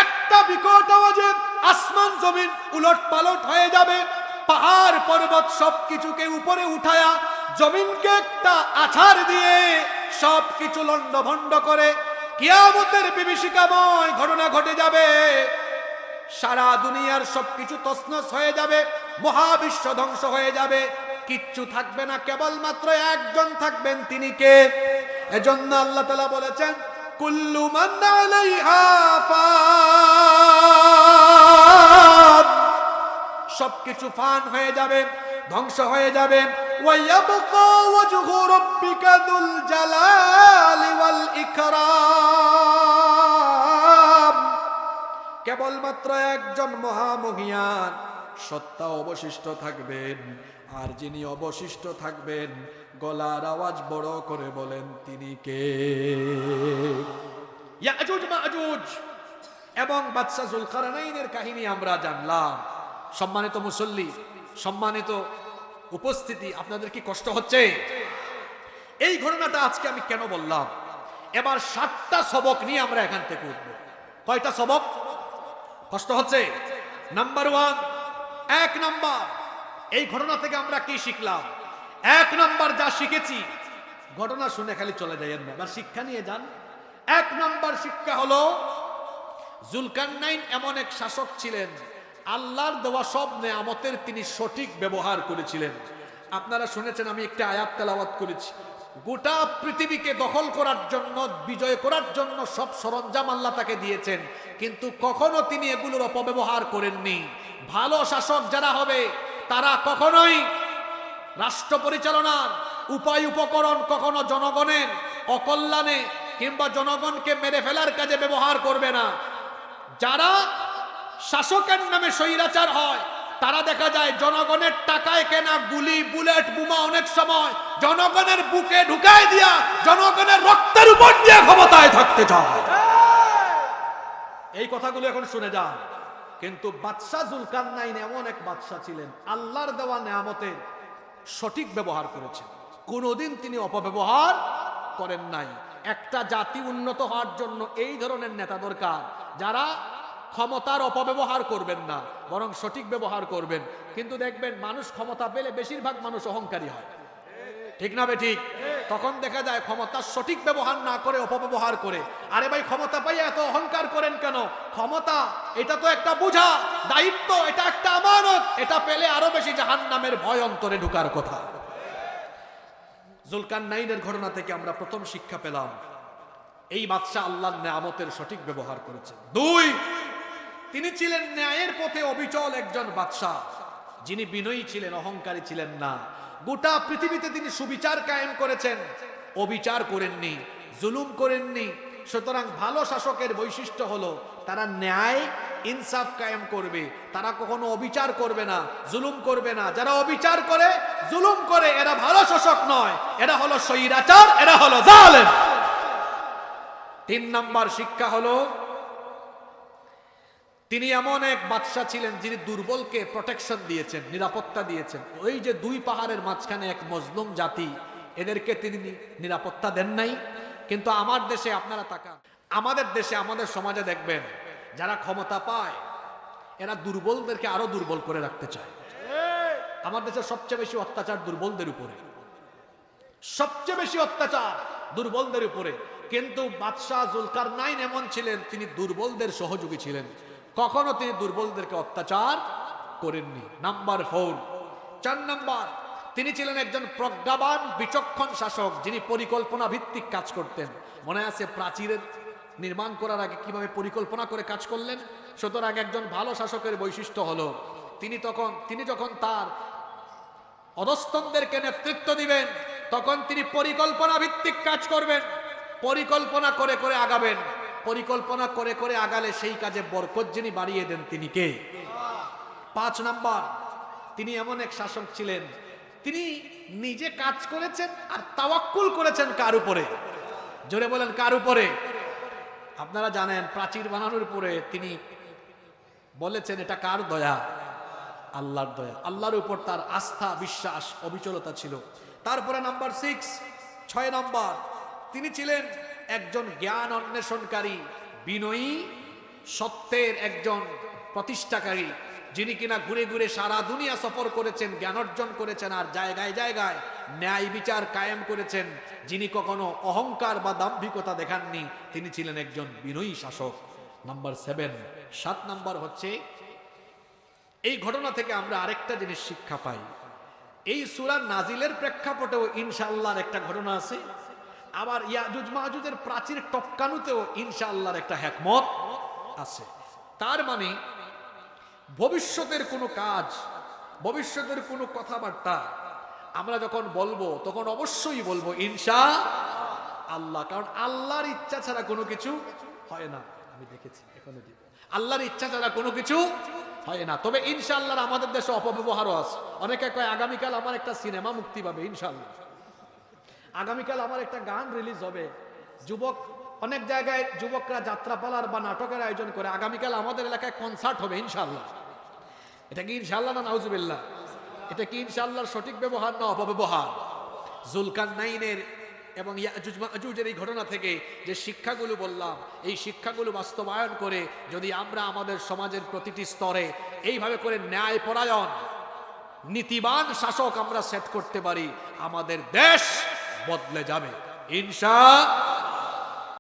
একটা বিকট আওয়াজে আসমান জমিন উলট পালট হয়ে যাবে। পাহাড় পর্বত সবকিছুকে উপরে উঠায়া জমিনকে একটা আছাড় দিয়ে সবকিছু লন্ডভন্ড করে কিয়ামতের বিভীষিকাময় ঘটনা ঘটে যাবে। সারা দুনিয়ার সবকিছু তছনছ হয়ে যাবে, মহাবিশ্ব ধ্বংস হয়ে যাবে, কিচ্ছু থাকবে না, কেবলমাত্র একজন থাকবেন, তিনি কে? এজন্য আল্লাহ তাআলা বলেছেন কুল্লু মান আলাইহা ফান, সবকিছু ফান হয়ে যাবে, ধ্বংস হয়ে যাবে। ওয়ায়াবকা ওয়াজহু রাব্বিকা যুল জালালি ওয়াল ইকরাম, কেবলমাত্র একজন মহামহিয়ান সত্তা অবশিষ্ট থাকবেন। আর যিনি অবশিষ্ট থাকবেন, গলার আওয়াজ বড় করে বলেন তিনি কে? ইয়াজুজ মাজুজ এবং বাদশা যুলকারনাইনের কাহিনী আমরা জানলাম। সম্মানিত মুসল্লি, সম্মানিত উপস্থিতি, আপনাদের কি কষ্ট হচ্ছে? এই ঘটনাটা আজকে আমি কেন বললাম? এবার 7টা সবক নিয়ে আমরা এখান থেকে উঠবো। কয়টা সবক? কষ্ট হচ্ছে? নাম্বার 1, 1 নাম্বার, এই ঘটনা থেকে আমরা কি শিখলাম? 1 নাম্বার যা শিখেছি, ঘটনা শুনে খালি চলে যাইয়েন না, এবার শিক্ষা নিয়ে যান। 1 নাম্বার শিক্ষা হলো, যুলকারনাইন এমন এক শাসক ছিলেন, আল্লাহর দেওয়া সব নেয়ামতের তিনি সঠিক ব্যবহার করেছিলেন। আপনারা শুনেছেন, আমি একটা আয়াত তেলাওয়াত করেছি, গোটা পৃথিবীকে দখল করার জন্য, বিজয় করার জন্য সব সরঞ্জাম আল্লাহ তাকে দিয়েছেন, কিন্তু কখনো তিনি এগুলোর অপব্যবহার করেননি। ভালো শাসক যারা হবে, তারা কখনোই রাষ্ট্র পরিচালনার উপায় উপকরণ কখনো জনগণের অকল্যাণে কিংবা জনগণকে মেরে ফেলার কাজে ব্যবহার করবে না। যারা শাসকের নামে স্বৈরাচার হয়, তারা দেখা যায় জনগণের টাকায় কেনা গুলি, বুলেট, বোমা অনেক সময় জনগণের বুকে ঢুকায় দিয়া জনগণের রক্তের উপর দিয়ে ক্ষমতায় থাকতে চায়। এই কথাগুলো এখন শুনে যান। কিন্তু বাদশা যুলকারনাইন এমন এক বাদশা ছিলেন, আল্লাহর দেওয়া নেয়ামতের সঠিক ব্যবহার করেছেন, কোনোদিন তিনি অপব্যবহার করেন নাই। একটা জাতি উন্নত হওয়ার জন্য এই ধরনের নেতা দরকার, যারা ক্ষমতার অপব্যবহার করবেন না, বরং সঠিক ব্যবহার করবেন। কিন্তু দেখবেন, মানুষ ক্ষমতা পেলে বেশিরভাগ মানুষ অহংকারী হয়, ঠিক না বেঠিক? তখন দেখা যায় ক্ষমতার সঠিক ব্যবহার না করে অপব্যবহার করে। আরে ভাই, ক্ষমতা পাইয়া এত অহংকার করেন কেন? ক্ষমতা এটা তো একটা বোঝা, দায়িত্ব, এটা একটা আমানত, এটা পেলে আরো বেশি জাহান্নামের ভয় অন্তরে ঢুকার কথা। যুলকারনাইনের ঘটনা থেকে আমরা প্রথম শিক্ষা পেলাম, এই বাদশা আল্লাহর নেয়ামতের সঠিক ব্যবহার করেছেন। 2, তিনি ছিলেন ন্যায়ের পথে অবিচল একজন বাদশা, যিনি বিনয়ী ছিলেন, অহংকারী ছিলেন না। গোটা পৃথিবীতে তিনি সুবিচার কায়েম করেছেন, অবিচার করেননি, জুলুম করেননি। সুতরাং ভালো শাসকের বৈশিষ্ট্য হলো, তারা ন্যায় ইনসাফ কায়েম করবে, তারা কখনো অবিচার করবে না, জুলুম করবে না। যারা অবিচার করে, জুলুম করে, এরা ভালো শাসক নয়, এরা হলো স্বৈরাচার, এরা হলো জালেম। 3 নাম্বার শিক্ষা হলো, তিনি এমন এক বাদশা ছিলেন, যিনি দুর্বলকে প্রোটেকশন দিয়েছেন, নিরাপত্তা দিয়েছেন। ওই যে 2 পাহাড়ের মাঝখানে এক মজলুম জাতি, এদেরকে তিনি নিরাপত্তা দেন নাই। কিন্তু আমার দেশে আপনারা তাকান, আমাদের দেশে, আমাদের সমাজে দেখবেন, যারা ক্ষমতা পায় এরা দুর্বলদেরকে আরো দুর্বল করে রাখতে চায়। আমার দেশে সবচেয়ে বেশি অত্যাচার দুর্বলদের উপরে, সবচেয়ে বেশি অত্যাচার দুর্বলদের উপরে। কিন্তু বাদশাহ জুলকারনাইন এমন ছিলেন, তিনি দুর্বলদের সহযোগী ছিলেন, কখনো তিনি দুর্বলদেরকে অত্যাচার করেননি। নাম্বার 4, 4 নাম্বার, তিনি ছিলেন একজন প্রজ্ঞাবান বিচক্ষণ শাসক, যিনি পরিকল্পনা ভিত্তিক কাজ করতেন। মনে আছে প্রাচীরের নির্মাণ করার আগে কিভাবে পরিকল্পনা করে কাজ করলেন? সুতরাং একজন ভালো শাসকের বৈশিষ্ট্য হলো তিনি যখন তার অধস্তনদেরকে নেতৃত্ব দিবেন, তখন তিনি পরিকল্পনা ভিত্তিক কাজ করবেন, পরিকল্পনা করে করে আগাবেন। পরিকল্পনা করে করে আগালে সেই কাজে বরকত যিনি বাড়িয়ে দেন তিনি কে? 5 নাম্বার, তিনি এমন এক শাসক ছিলেন, তিনি নিজে কাজ করেছেন আর তাওয়াক্কুল করেছেন কার উপরে? জোরে বলেন, কার উপরে? আপনারা জানেন প্রাচীর বানানোর পরে তিনি বলেছেন এটা কার দয়া? আল্লাহর দয়া। আল্লাহর উপর তার আস্থা, বিশ্বাস, অবিচলতা ছিল। তারপরে নাম্বার 6 নাম্বার, তিনি ছিলেন একজন জ্ঞান অন্বেষণকারী, বিনয়ী, সত্যের একজন প্রতিষ্ঠাকারী, যিনি কিনা ঘুরে ঘুরে সারা দুনিয়া সফর করেছেন, জ্ঞান অর্জন করেছেন, আর জায়গায় জায়গায় ন্যায় বিচার কায়েম করেছেন, যিনি কখনো অহংকার বা দাম্ভিকতা দেখাননি। তিনি ছিলেন একজন বিনয়ী শাসক। নাম্বার 7 নাম্বার হচ্ছে, এই ঘটনা থেকে আমরা আরেকটা জিনিস শিক্ষা পাই। এই সূরা নাজিলের প্রেক্ষাপটেও ইনশাআল্লাহর একটা ঘটনা আছে, আবার ইয়াজুজ মাজুজের প্রাচীর টপকানোতেও ইনশাআল্লাহর একটা হিকমত আছে। তার মানে ভবিষ্যতের কোনো কাজ, ভবিষ্যতের কোনো কথাবার্তা আমরা যখন বলবো, তখন অবশ্যই বলবো ইনশাআল্লাহ, কারণ আল্লাহর ইচ্ছা ছাড়া কোনো কিছু হয় না। আমি দেখেছি, এখনো দিব, আল্লাহর ইচ্ছা ছাড়া কোনো কিছু হয় না। তবে ইনশাআল্লাহ আমাদের দেশে অপব্যবহারও আছে। অনেকে কয় আগামীকাল আমার একটা সিনেমা মুক্তি পাবে, ইনশাআল্লাহ আগামীকাল আমার একটা গান রিলিজ হবে। যুবক, অনেক জায়গায় যুবকরা যাত্রাপালার বা নাটকের আয়োজন করে, আগামীকাল আমাদের এলাকায় কনসার্ট হবে ইনশাআল্লাহ। এটা কি ইনশাআল্লাহ না নাউজুবিল্লাহ? এটা কি ইনশাআল্লাহর সঠিক ব্যবহার না অপব্যবহার? জুলকারনাইনের এবং ইয়াজুজ মাজুজের এই ঘটনা থেকে যে শিক্ষাগুলো বললাম, এই শিক্ষাগুলো বাস্তবায়ন করে যদি আমরা আমাদের সমাজের প্রতিটি স্তরে এইভাবে করে ন্যায়পরায়ণ, নীতিবান শাসক আমরা সেট করতে পারি, আমাদের দেশ বদলে যাবে ইনশাআল্লাহ।